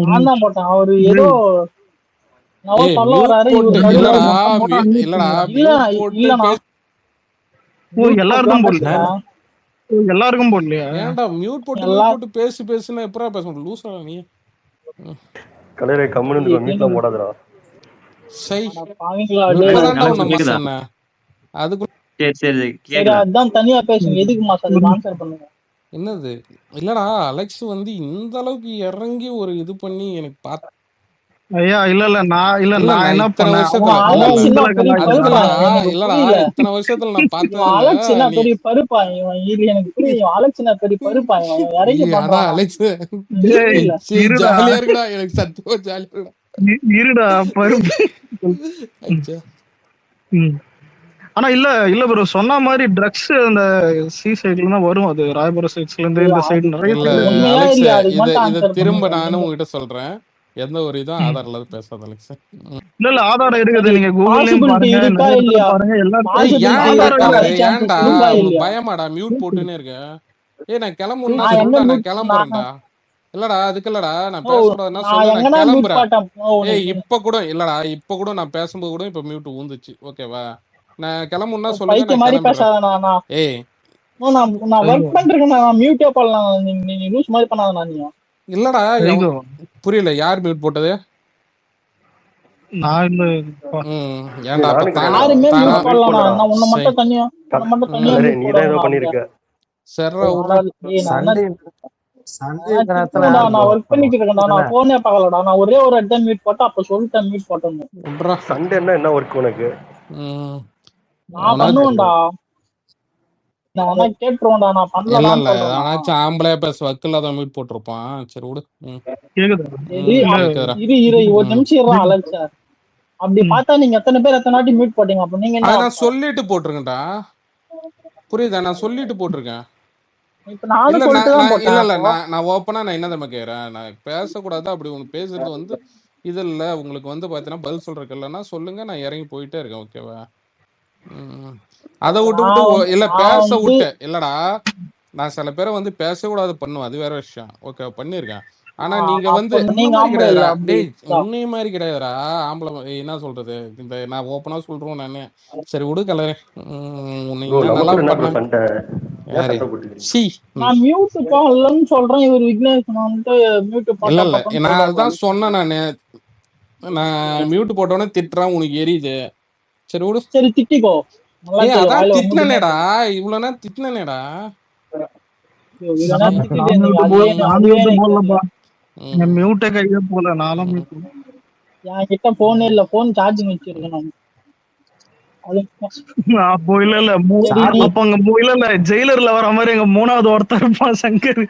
நான் தான் போட்டேன். அவரு ஏதோ சொல்ல வராரு. இல்லடா இல்லண்ணா எல்லாருக்கும் போடல. எல்லாருக்கும் போடலையா? ஏன்டா மியூட் போட்டு பேசுனா எப்பரா பேச முடியும்? லூசா நீ? கலரே கம்முன்னு மியூட்லாம் போடாதடா. சை பாவீங்களா சொன்னேன். அதுக்கு சரி அதான் தனியா பேசுங்க. எதுக்கு மாசம் அதுக்கு ஆன்சர் பண்ணுங்க. என்னது இல்லடா அலெக்ஸ் வந்து இந்த அளவுக்கு இறங்கி ஒரு இது பண்ணி எனக்கு பார்த்து ஐயா இல்ல நான் என்ன இத்தனை வருஷத்துல நான் பார்த்தேன். பெரிய பருப்பா இவன் எனக்கு புரியும். அலெக்ஸ் பெரிய பருப்பா இவன் இறங்கி பண்றான். அலெக்ஸ் ஜாலியா இருக்குடா, எனக்கு சத்துவ ஜாலியா இருடா பருப்பு. ஆனா இல்ல ப்ரோ சொன்ன மாதிரி ட்ரக்ஸ் அந்த சி சைடுல தான் வரும். அது ராயபுரம் சைட்ஸ்ல இருந்து இந்த சைடு நிறைய. திரும்ப நானும் உங்ககிட்ட சொல்றேன், எந்த ஒரு இதுவும் ஆதார் இல்லாத பேசாத அலெக்ஸ். இல்ல ஆதாரம் இருக்குது. நீங்க கூகுள்லயும் பாருங்க. ஏன்டா பயமாடா மியூட் போட்டுன்னே இருக்க? நான் கிளம்புன்னா சொல்லிட்டா நான் கிளம்புறேன்டா. இல்லடா அதுக்கு இல்லடா நான் பேசக்கூடாதுன்னா சொல்லு, நான் கிளம்புறேன். இப்ப கூட நான் பேசும்போது கூட இப்ப மியூட் ஊந்துச்சு. ஓகேவா? நான் கிளம்புன்னா சொல்லுங்க. இல்லடா புரியல, யார் மியூட் போட்டது? ஒரே ஒரு அட்டன் மீட் போட்டா அப்ப சொல்லிட்டேன் மீட் போட்டேன்னு. சண்டேன்னா என்ன ஒர்க் உனக்கு? நான் பண்ணுவேன்டா. நான் கேட்டுருவேன்டா. நான் பண்ணல. ஆம்பளை பேச வக்கில்லாத மீட் போட்டிருப்பான். சரி விடு. ஒரு நிமிஷம் அலெக்ஸ். அப்படி பார்த்தா நீங்க எத்தனை பேர் எத்தனை வாட்டி மீட் போட்டீங்க? அப்ப நீங்க நான் சொல்லிட்டு போட்டிருக்கேன்டா. புரியுதா? நான் சொல்லிட்டு போட்டிருக்கேன். நான் ஓப்பனா நான் என்ன தம்மா கேக்குறேன், நான் பேசக்கூடாது அப்படி ஒண்ணு பேசுறது வந்து இது இல்ல. உங்களுக்கு வந்து பாத்தீங்கன்னா பதில் சொல்றதுக்கு இல்லைன்னா சொல்லுங்க, நான் இறங்கி போயிட்டே இருக்கேன். ஓகேவா? அதை விட்டு இல்ல பேச விட்டு இல்லடா. நான் சில பேரை வந்து பேசக்கூடாது பண்ணுவேன், அது வேற விஷயம். ஓகே பண்ணிருக்கேன். ஆனா நீங்க வந்து உன்னை மாதிரி கிடையாதுடா. ஆம்பளை என்ன சொல்றது, இந்த நான் ஓப்பனா சொல்றேன் நானு. சரி விடு கலரே. நான் அதுதான் சொன்னேன். நான் மியூட் போட்டோன்னே திட்டுறான், உனக்கு எரியுது. சரி விடு. சரி திட்டிக்கோ. அதான் திட்டினேடா, இவ்வளவு நேரம் திட்டினேடா. மியூட்டே கையே போல. நானும் என்கிட்ட போன் இல்ல, போன் சார்ஜிங் வச்சிருக்கேன். அப்போ இல்ல ஜெயிலர்ல வர மாதிரி எங்க மூணாவது ஒருத்தர் இருப்பான் சங்கர்.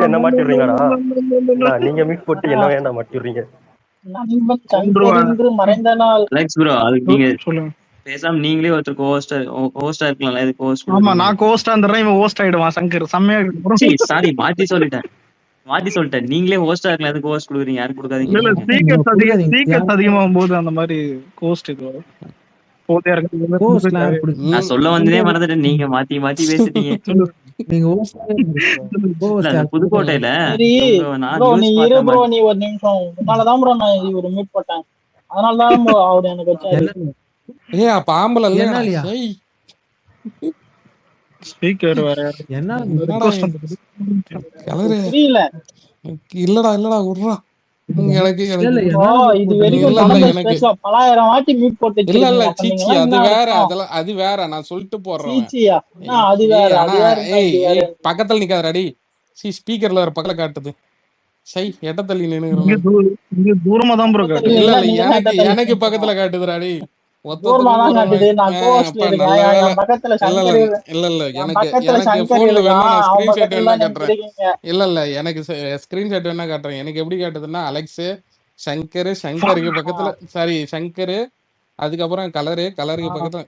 என்ன மாட்டிடுறீங்கடா? நீங்க மீட் போட்டு என்ன வேண்டாம் மாட்டிடுறீங்க? மறைந்த நாள் பேசாம நீங்களே ஒருத்தர் ஹோஸ்டா இருக்கலாம்ல. இது ஹோஸ்ட். ஆமா நான் ஹோஸ்டா இருந்தறேன், இவன் ஹோஸ்ட் ஆயிடுவான். சங்கர் செம்மையா இருக்கு. சாரி மாத்தி சொல்லிட்டேன். நீங்களே ஹோஸ்டா இருக்கலாம். எதுக்கு ஹோஸ்ட் கொடுக்குறீங்க? யாரும் கொடுக்காதீங்க. இல்ல சீக்கிரம் அதிகமாகும் போது அந்த மாதிரி ஹோஸ்ட் இது போதே இருக்கு. நான் சொல்ல வந்ததே மறந்துட்டேன். நீங்க மாத்தி பேசிட்டீங்க. புதுக்கோட்டையில நீ ஒரு நிமிஷம் உன்னாலதான் ப்ரோ நான் ஒரு மீட் போட்டேன். அதனாலதான் அவரு எனக்கு வச்சாரு. அப்ப ஆம்பளை ஸ்பீக்கர் வேற இல்ல இல்லடா விட்றா. எனக்கு பலாயிரம் வாட்டி மீட் போட்டு இல்ல சீச்சி அது வேற நான் சொல்லிட்டு போறேன். பக்கத்துல நிக்காதடி. ஸ்பீக்கர்ல ஒரு பக்கத்துல காட்டுது. சை எட்ட தள்ளி நின்னு தூரமா தான் ப்ரோ காட்டுது. இல்ல எனக்கு பக்கத்துல காட்டுதுடாடி. எனக்கு ஸ்கிரீன்ஷாட் வேணா காட்டுறேன். எனக்கு எப்படி காட்டுதுன்னா அலெக்ஸ் சங்கருக்கு பக்கத்துல, சாரி சங்கரு, அதுக்கப்புறம் கலருக்கு பக்கத்துல.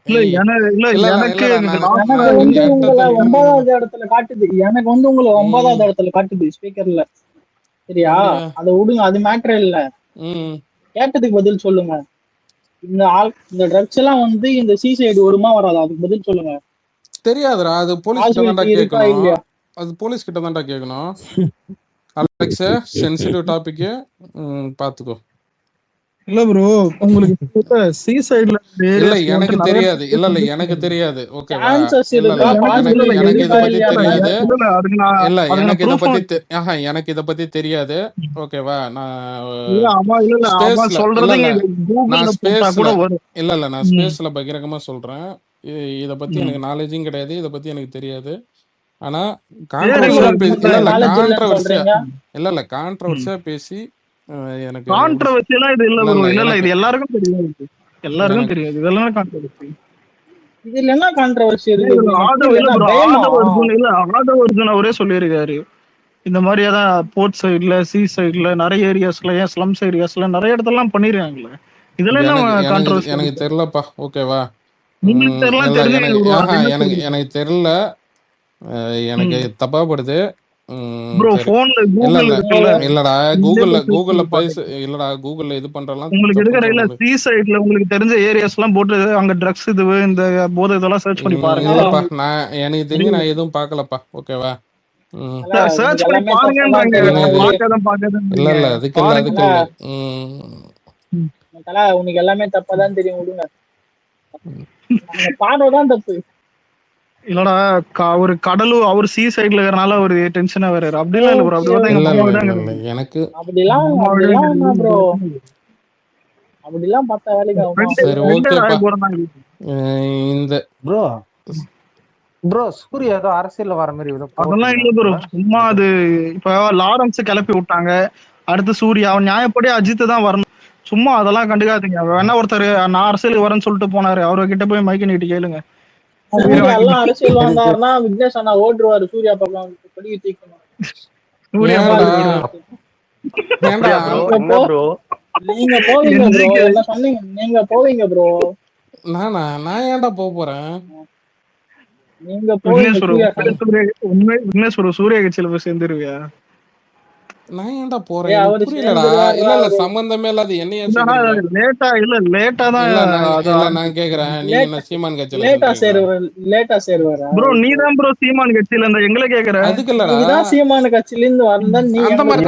ஒன்பதாவது இடத்துல காட்டுது. எனக்கு வந்து உங்களை 9வது இடத்துல காட்டுது ஸ்பீக்கர்ல. சரியா? அத விடுங்க, அது மேட்டர் இல்ல. கேட்டதுக்கு பதில் சொல்லுங்க. இந்த ட்ரக்ஸ் எல்லாம் வந்து இந்த சி சைடு வருமா வராது? அதுக்கு பதில் சொல்லுங்க. தெரியாதுடா, அது போலீஸ் கிட்ட தான்டா கேட்கணும். அது போலீஸ் கிட்ட தான்டா கேட்கணும். அலெக்ஸ் சென்சிட்டிவ் டாபிக் பாத்துக்கோ. இல்ல ப்ரோ உங்களுக்கு சி சைடுல இல்ல எனக்கு தெரியாது. இல்ல எனக்கு தெரியாது. ஓகேவா? சான்சஸ் இல்ல இருக்கா, எனக்கு இத பத்தி பாசிபிலிட்டி தெரியாது. இல்ல எனக்கு இத பத்தி ப்ரூஃப் எனக்கு இத பத்தி தெரியாது. ஓகேவா? நான் அவன் ஸ்பேஸ்ல சொல்றது இல்ல கூகுள்ல நான் போட்டா ஸ்பேஸ்ல கூட வரும். இல்ல நான் ஸ்பேஸ்ல பகிரங்கமா சொல்றேன். இத பத்தி எனக்கு நாலேஜும் கிடையாது. இத பத்தி எனக்கு தெரியாது. ஆனா கான்ட்ரவர்சியா பேசி எனக்கு கான்ட்ரவர்சியா இது இல்ல ப்ரோ. இல்ல இது எல்லாருக்கும் தெரியும். எல்லாருக்கும் தெரியாது. இதெல்லாம் கான்ட்ரவர்சி. இதுல என்ன கான்ட்ரவர்சி இருக்கு? ஆதவ அர்ஜுன் அவரே சொல்லியிருக்காரு. இந்த மாதிரி ஏதாவது போர்ட் சைட்ல சி சைட்ல நிறைய ஏரியாஸ்ல ஏன் ஸ்லம்ஸ் ஏரியாஸ்ல நிறைய இடத்தெல்லாம் பண்ணிருக்காங்களே. இதுல என்ன கான்ட்ரவர்சி? எனக்கு தெரியலப்பா. ஓகேவா? உங்களுக்கு தெரியல. எனக்கு தெரியல. எனக்கு தப்பா படுது. ப்ரோ போன்ல கூகுள் இருக்குல்ல. இல்லடா கூகுள்ல பேச இல்லடா கூகுள்ல இது பண்றலாம். உங்களுக்கு இருக்கிற இல்ல சி சைட்ல உங்களுக்கு தெரிஞ்ச ஏரியாஸ் எல்லாம் போட்டு அங்க ட்ரக்ஸ் இது இந்த போதை இதெல்லாம் சர்ச் பண்ணி பாருங்க. இல்லப்பா நான் எனக்கு தெரிஞ்சு நான் எதுவும் பார்க்கலப்பா. ஓகேவா? சர்ச் பண்ணி பாருங்கன்றாங்க. இல்ல அதுக்கு இல்ல. உனக்கு எல்லாமே தப்பாதான் தெரியும், விடுங்க. பாடுறதான் தப்பு. இல்லடா ஒரு கடலூர் அவர் சி சைட்ல இருக்கறனால ஒரு டென்ஷனா வராரு. அப்படிலாம் இல்ல ப்ரோ. அப்படி எனக்கு அப்படிலாம் பார்த்தா வேலைக்கு ஆகும். சரி ஓகேப்பா. இந்த ப்ரோ சூர்யா ஏதோ அரசியல்ல வர மாதிரி அதெல்லாம் இல்ல ப்ரோ. சும்மா அது இப்ப லாரன்ஸ் கிளப்பி விட்டாங்க. அடுத்து சூர்யா அவன் நியாயப்படி அஜித் தான் வரணும். சும்மா அதெல்லாம் கண்டுக்காதீங்க. வேணா ஒருத்தர் நான் அரசியலுக்கு வரேன்னு சொல்லிட்டு போனாரு. அவர்கிட்ட போய் மைக்க நீட்டி கேளுங்க. எல்லாம் அரசியல் வந்தாருன்னா விக்னேஷ் அண்ணா ஓட்டுருவாரு. சூர்யா பக்கம் கொடி தீக்கணும். நீங்க போவீங்க ப்ரோ. என்ன சொன்னீங்க? நீங்க போவீங்க ப்ரோ. நான் ஏன்டா போறேன்? நீங்க போவீங்க. சூர்யா கட்சியில போய் சேர்ந்துருவியா? நான் ஏன்டா போறேன்? புரியலடா. இல்ல சம்பந்தமே இல்லாத என்னைய லேட்டா தான் நான் கேக்குறேன். நீ என்ன சீமான் கட்சியில லேட்டா சேருவாரா? ப்ரோ நீ தான் ப்ரோ சீமான் கட்சியில இருந்தா எங்களை கேக்குற. அதுக்கு இல்லடா. நீ தான் சீமான் கட்சியில இருந்து வந்தா நீ அந்த மாதிரி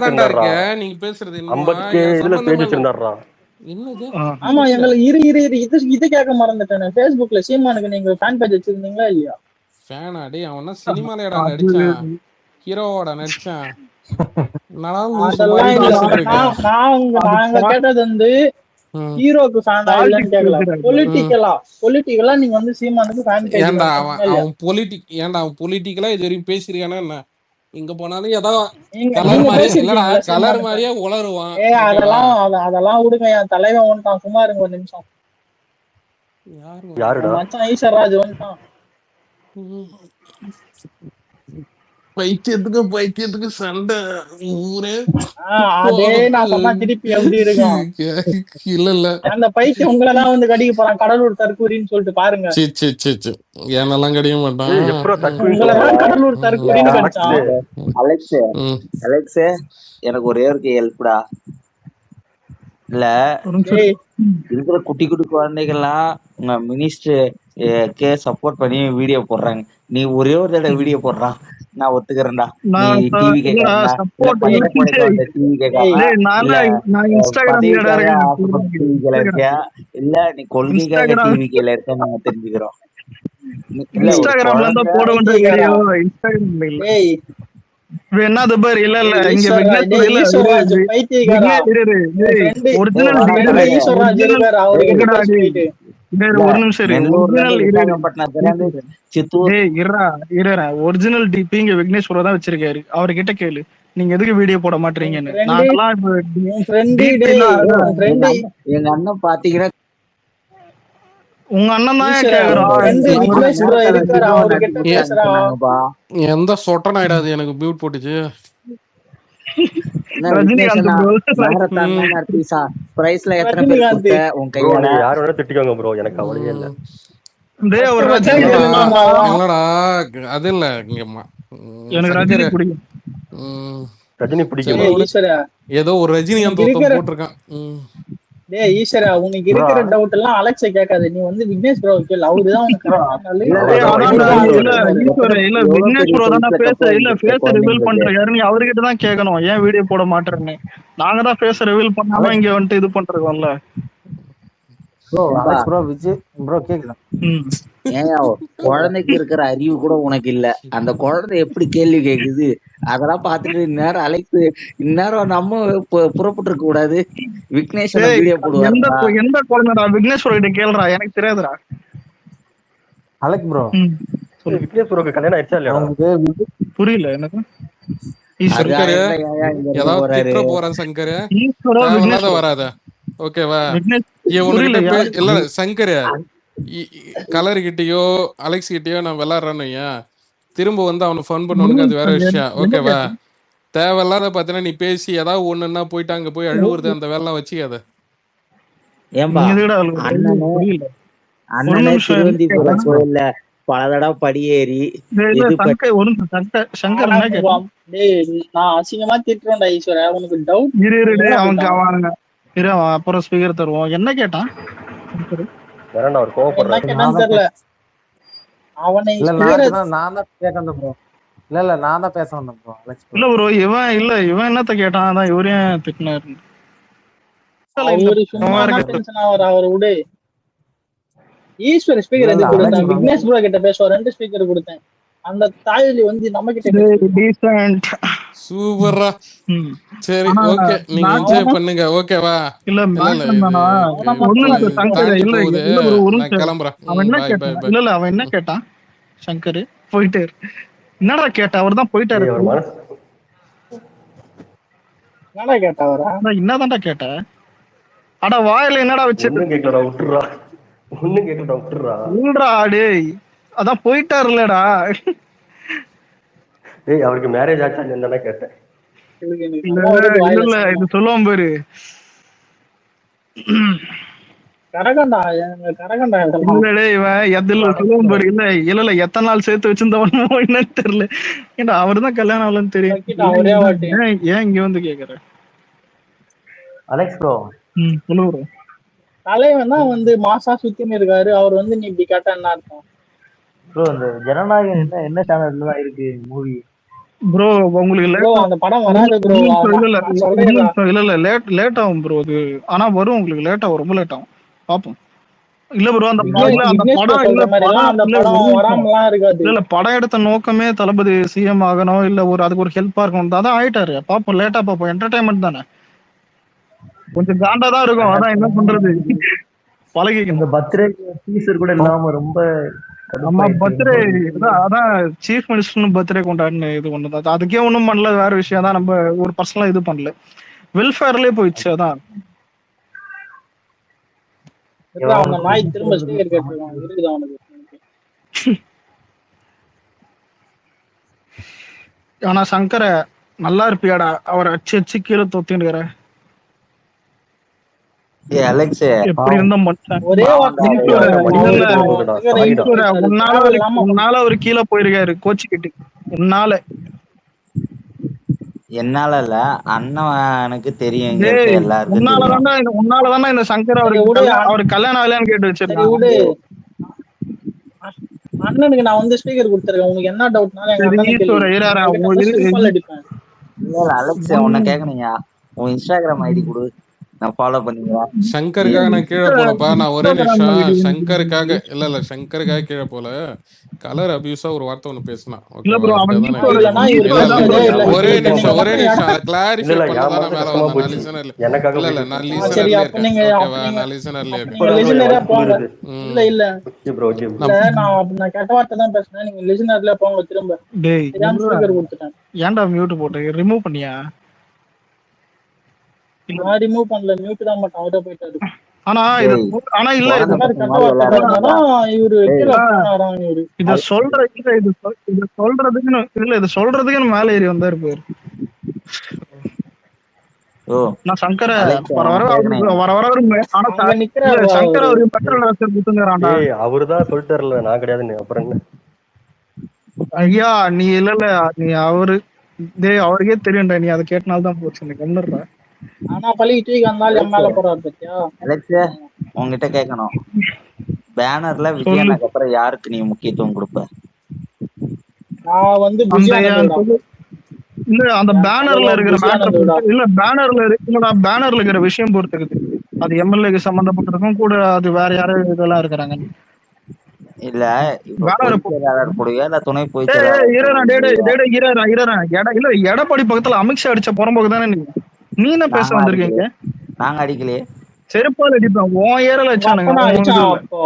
தான்டா இருக்க. நீங்க பேசுறது என்னடா? ஆமா எங்களுக்கு இது கேட்க மறந்துட்டேன். Facebookல சீமானுக்கு நீங்க ஃபேன் பேஜ் வச்சிருந்தீங்களா இல்லையா? ஃபேனா? டேய் அவனா சினிமாலடா நடிச்சான். ஹீரோவோட நடிச்சான். நாங்க கேட்டது வந்து ஹீரோக்கு ஃபேனா இல்லன்னு கேட்கல. பொலிட்டிக்கலா நீங்க வந்து சீமானுக்கு ஃபேன் பேஜ். ஏன்டா அவன் பொலிட்டிக்கலா இது வரைக்கும் பேசிருக்கானா என்ன? இங்க போனாலும் ஏதாவது கலர் மாதிரியே உளருவான். அதெல்லாம் விடுங்க. என் தலைவன் வந்துட்டான். சும்மா இருங்க ஒரு நிமிஷம். மச்சான் ஈஸ்வர்ராஜ் வந்துட்டான். பைத்தியத்துக்கு சண்டை ஊரே. அதே நான் சொன்னா திருப்பி எப்படி இருக்கும்? இல்ல அந்த பைத்தியம் உங்களதான் வந்து கடிக்க போறான். கடலூர் தற்கூரின்னு சொல்லிட்டு பாருங்க. என்னெல்லாம் கடிக்க மாட்டான். உங்களதான் கடலூர் தற்கூரின்னு கடிச்சான். அலெக்ஸ் எனக்கு ஒரே ஒரு ஹெல்ப்டா. இல்ல இருக்கிற குட்டி குழந்தைகள்லாம் உங்க மினிஸ்டர் சப்போர்ட் பண்ணி வீடியோ போடுறாங்க. நீ ஒரே ஒரு தடவை வீடியோ போடுறான், நான் ஒத்துக்கிறேன்டா. நீ டிவி இருக்கியா இல்ல நீ கொள்கைக்காக டிவி கேல இருக்க நாங்க தெரிஞ்சுக்கிறோம். என்னது பாரு. இல்ல இங்க ஒரு நிமிஷம். ஒரிஜினல் டிபி இங்க விக்னேஸ்வரா தான் வச்சிருக்காரு. அவர்கிட்ட கேளு நீங்க எதுக்கு வீடியோ போட மாட்டீங்கன்னு. எங்க அண்ணன் பாத்தீங்கன்னா உங்க அண்ணன் தான் எந்த சொட்டன் ஆயிடாது. எனக்கு மியூட் போட்டுச்சு. அது இல்ல ரஜினி பிடிக்கும். ஏதோ ஒரு ரஜினிகாந்த் போட்டிருக்கான். டேய் ஈஸ்வரா, உனக்கு இருக்கிற டவுட் எல்லாம் அலெக்ஸ கேட்காது, நீ வந்து விக்னேஷ் ப்ரோ கேளு, அவருதான் உனக்கு கரெக்டான ஆளு. இல்ல விக்னேஷ் ப்ரோ தானே ஃபேஸ் ரிவீல் பண்றாரு, நீ அவர்கிட்ட தான் கேட்கணும் ஏன் வீடியோ போட மாட்டேன்னு. நாங்க தான் ஃபேஸ் ரிவீல் பண்ணாம இங்க வந்துட்டு இது பண்றோம்ல. Bro Alex bro Vijay bro கேக்குதா? ஏன் குழந்தைக்கு இருக்கிற அறிவு கூட உனக்கு இல்ல, அந்த குழந்தை எப்படி கேள்வி கேக்குது அதெல்லாம் பாத்துட்டு இந்நேரம் அலெக்ஸ் இந்நேரம் நம்ம புறப்பட்டு இருக்க கூடாது. விக்னேஷ் வீடியோ போடுவாரு. எந்த குழந்தைடா? விக்னேஷ் ப்ரோ கிட்ட கேளுடா, எனக்கு தெரியாதுடா. அலெக்ஸ் ப்ரோ விக்னேஷ் ப்ரோக்கு கல்யாணம் ஆயிடுச்சா இல்லையா? புரியல எனக்கு. சங்கர் ஏதாவது திட்ட போறேன் சங்கர், தேவையில்லாத வராத ஓகேவா? இல்ல சங்கர் கலர் கிட்டயோ அலெக்ஸ் கிட்டயோ நான் விளையாடுறேன்னு திரும்ப வந்து அவனை ஃபன் பண்ணுவானுங்க, அது வேற விஷயம் ஓகேவா? தேவையில்லாத பாத்தீங்கன்னா நீ பேசி ஏதாவது ஒண்ணுன்னா போயிட்டு அங்க போய் அழுவுறது அந்த வேலை வச்சுக்காத. அண்ணனே திருவந்திபுரம் கோயில்ல பல தடவை படியேறி நான் அசிங்கமா திட்டுறேன்டா ஈஸ்வரா, உனக்கு டவுட் அப்புறம் ஸ்பீக்கர் தருவோம். என்ன கேட்டான் தெரியல அவனை. நான் தான் கேட்க வந்தேன் ப்ரோ. இல்ல நான் தான் பேச வந்தேன் ப்ரோ. இல்ல ப்ரோ இவன் என்னத்த கேட்டான், அதான் இவரையும் திட்டினாரு. அவரை விடு. ஈஸ்வர் ஸ்பீக்கர் எதுக்கு கொடுத்தேன்? விக்னேஷ் ப்ரோ கிட்ட பேசுவார், 2 ஸ்பீக்கர் கொடுத்தேன். அந்த தாயலி வந்து நம்ம கிட்ட சூப்பரா. சரி ஓகே, நீங்க என்ஜாய் பண்ணுங்க ஓகேவா? இல்ல அவன் என்ன கேட்டான் சங்கர்? போயிட்டு என்னடா கேட்ட? அவர் தான் போயிட்டாரு. என்னடா கேட்டவரா? என்னதான்டா கேட்ட? அட வாயில என்னடா வச்சிருக்கா? கேட்கலடா விட்டுறா, ஒண்ணும் கேட்கலடா விட்டுறா. இல்லடா டேய், அதான் போயிட்டாருலடா. டேய் அவருக்கு மேரேஜ் ஆச்சான்னு என்னடா கேட்டேன். இல்ல இது சொல்லுவான் பாரு, இல்ல எத்தனை நாள் சேர்த்து வச்சிருந்தவனோ என்னன்னு தெரியல. ஏன்டா அவருதான் கல்யாணம் ஆகலன்னு தெரியும், ஏன் இங்க வந்து கேக்குற? அலெக்ஸ் ப்ரோ சொல்லுங்க. தலைவன் தான் வந்து மாசா சுத்தின்னு இருக்காரு, அவர் வந்து நீ இப்படி கேட்டா என்ன அர்த்தம்? ப்ரோ இந்த ஜனநாயகம் என்ன சேனல்ல தான் இருக்கு மூவி ப்ரோ? உங்களுக்கு அந்த படம் வராது ப்ரோ. இல்ல லேட் ஆகும் ப்ரோ அது, ஆனா வரும் உங்களுக்கு. லேட் ஆகும், ரொம்ப லேட் ஆகும், பாப்போம். இல்ல ப்ரோ அந்த படம் எடுத்த நோக்கமே தளபதி சிஎம் ஆகணும், இல்ல ஒரு அதுக்கு ஒரு ஹெல்ப்பா இருக்கணும், அதான் ஆயிட்டாரு. பாப்போம், லேட்டா பாப்போம். என்டர்டைன்மெண்ட் தானே, கொஞ்சம் காண்டா தான் இருக்கும், அதான் என்ன பண்றது, பழகி. இந்த பர்த்டே டீசர் கூட இல்லாம ரொம்ப நம்ம பர்த்டே அதான் சீஃப் மினிஸ்டர் பர்த்டே கொண்டாடுன்னு இது ஒண்ணுதான், அதுக்கே ஒண்ணும் பண்ணல, வேற விஷயம் தான். நம்ம ஒரு பர்சனலா இது பண்ணல, வெல்ஃபேர்லயே போயிடுச்சு. அதான் ஆனா சங்கர நல்லா இருப்பியாடா, அவர் அச்சு அச்சு கீழே தொத்தின்னுக்கிற. எப்படி இருந்த உன்னால அவர் கீழே போயிருக்காரு கோச்சிக்கிட்டு. என்னால இல்ல, அண்ணனுக்கு தெரியும். உன்னாலதானே இந்த சங்கர் அவருக்கு கல்யாணம் ஆகலையான்னு கேட்டு வச்சிருக்காரு. அண்ணனுக்கு நான் வந்து ஸ்பீக்கர் கொடுத்துருக்கேன், உங்களுக்கு என்ன டவுட்னாலும் அலெக்ஸ் உன்னை கேக்குறீங்க, உன் இன்ஸ்டாகிராம் ஐடி கொடு, நான் ஃபாலோ பண்ணிக்கிறேன். சங்கருக்காக நான் கீழே போனப்பா, நான் ஒரே நிமிஷம் சங்கருக்காக இல்ல சங்கருக்காக கீழே போல, கலர் அபியூஸா ஒரு வார்த்தை ஒண்ணு பேசினா ஒரே நிமிஷம் கிளாரிஃபை பண்ணதான் மேல வந்தேன். நான் லிசனர்ல இல்ல, நான் லிசனர்ல இருக்கேன், நான் லிசனர்ல இருக்கேன். நான் கெட்ட வார்த்தை தான் பேசுனேன், நீங்க லிசனர்ல போங்க. திரும்ப ஏன்டா மியூட் போட்டு ரிமூவ் பண்ணியா? நான் ரிமூவ் பண்ணல, மியூட் தான் மட்டும் அவரே போயிட்டாரு. ஆனா இல்ல இத சொல்றதுக்கு மேல ஏறி வந்தாரு பேரு. நான் சங்கர அவருதான் சொல்லிட்டாருல, நான் கிடையாதுன்னு. அப்புறம் என்ன ஐயா நீ இல்ல நீ அவரு அவருக்கே தெரியும்டா, நீ அதை கேட்டனால்தான் போச்சு. எனக்கு ஒண்ணுடா ஆனா பழி தூக்கி வந்தாலும் என் மேல போறாரு பத்தியா. அலெக்ஸ் உங்ககிட்ட கேட்கணும், பேனர்ல சொல்லு. விஜயனுக்கு அப்புறம் யாருக்கு நீ முக்கியத்துவம் கொடுப்ப? நான் வந்து அந்த புஜியானந்தோட இல்ல அந்த என் பேனர்ல தலைவன் இருக்கிற மேட்டர் புஜியானந்தோட பொறுத்து இல்ல, பேனர்ல இருக்கிற விஷயம் பொறுத்துக்குது. அது எம்எல்ஏக்கு சம்பந்தப்பட்டிருக்கும் கூட, அது வேற யாரும் இதெல்லாம் இருக்கிறாங்க. இல்ல இப்ப பேனர் பொதுச் செயலாளர் கூடயா இல்ல துணை பொதுச் செயலாளர்? இல்ல எடப்பாடி பக்கத்துல அமித்ஷா அடிச்ச புறம்போக்கு தானே நீ என்ன பேச நாங்க வந்திருக்கீங்க? அடிக்கலையே, நாங்க அடிக்கலையே. செருப்பால் அடிப்பேன் உன் ஏரல உங்க வச்சானுங்க. அப்பனா அடிச்சான் அப்போ.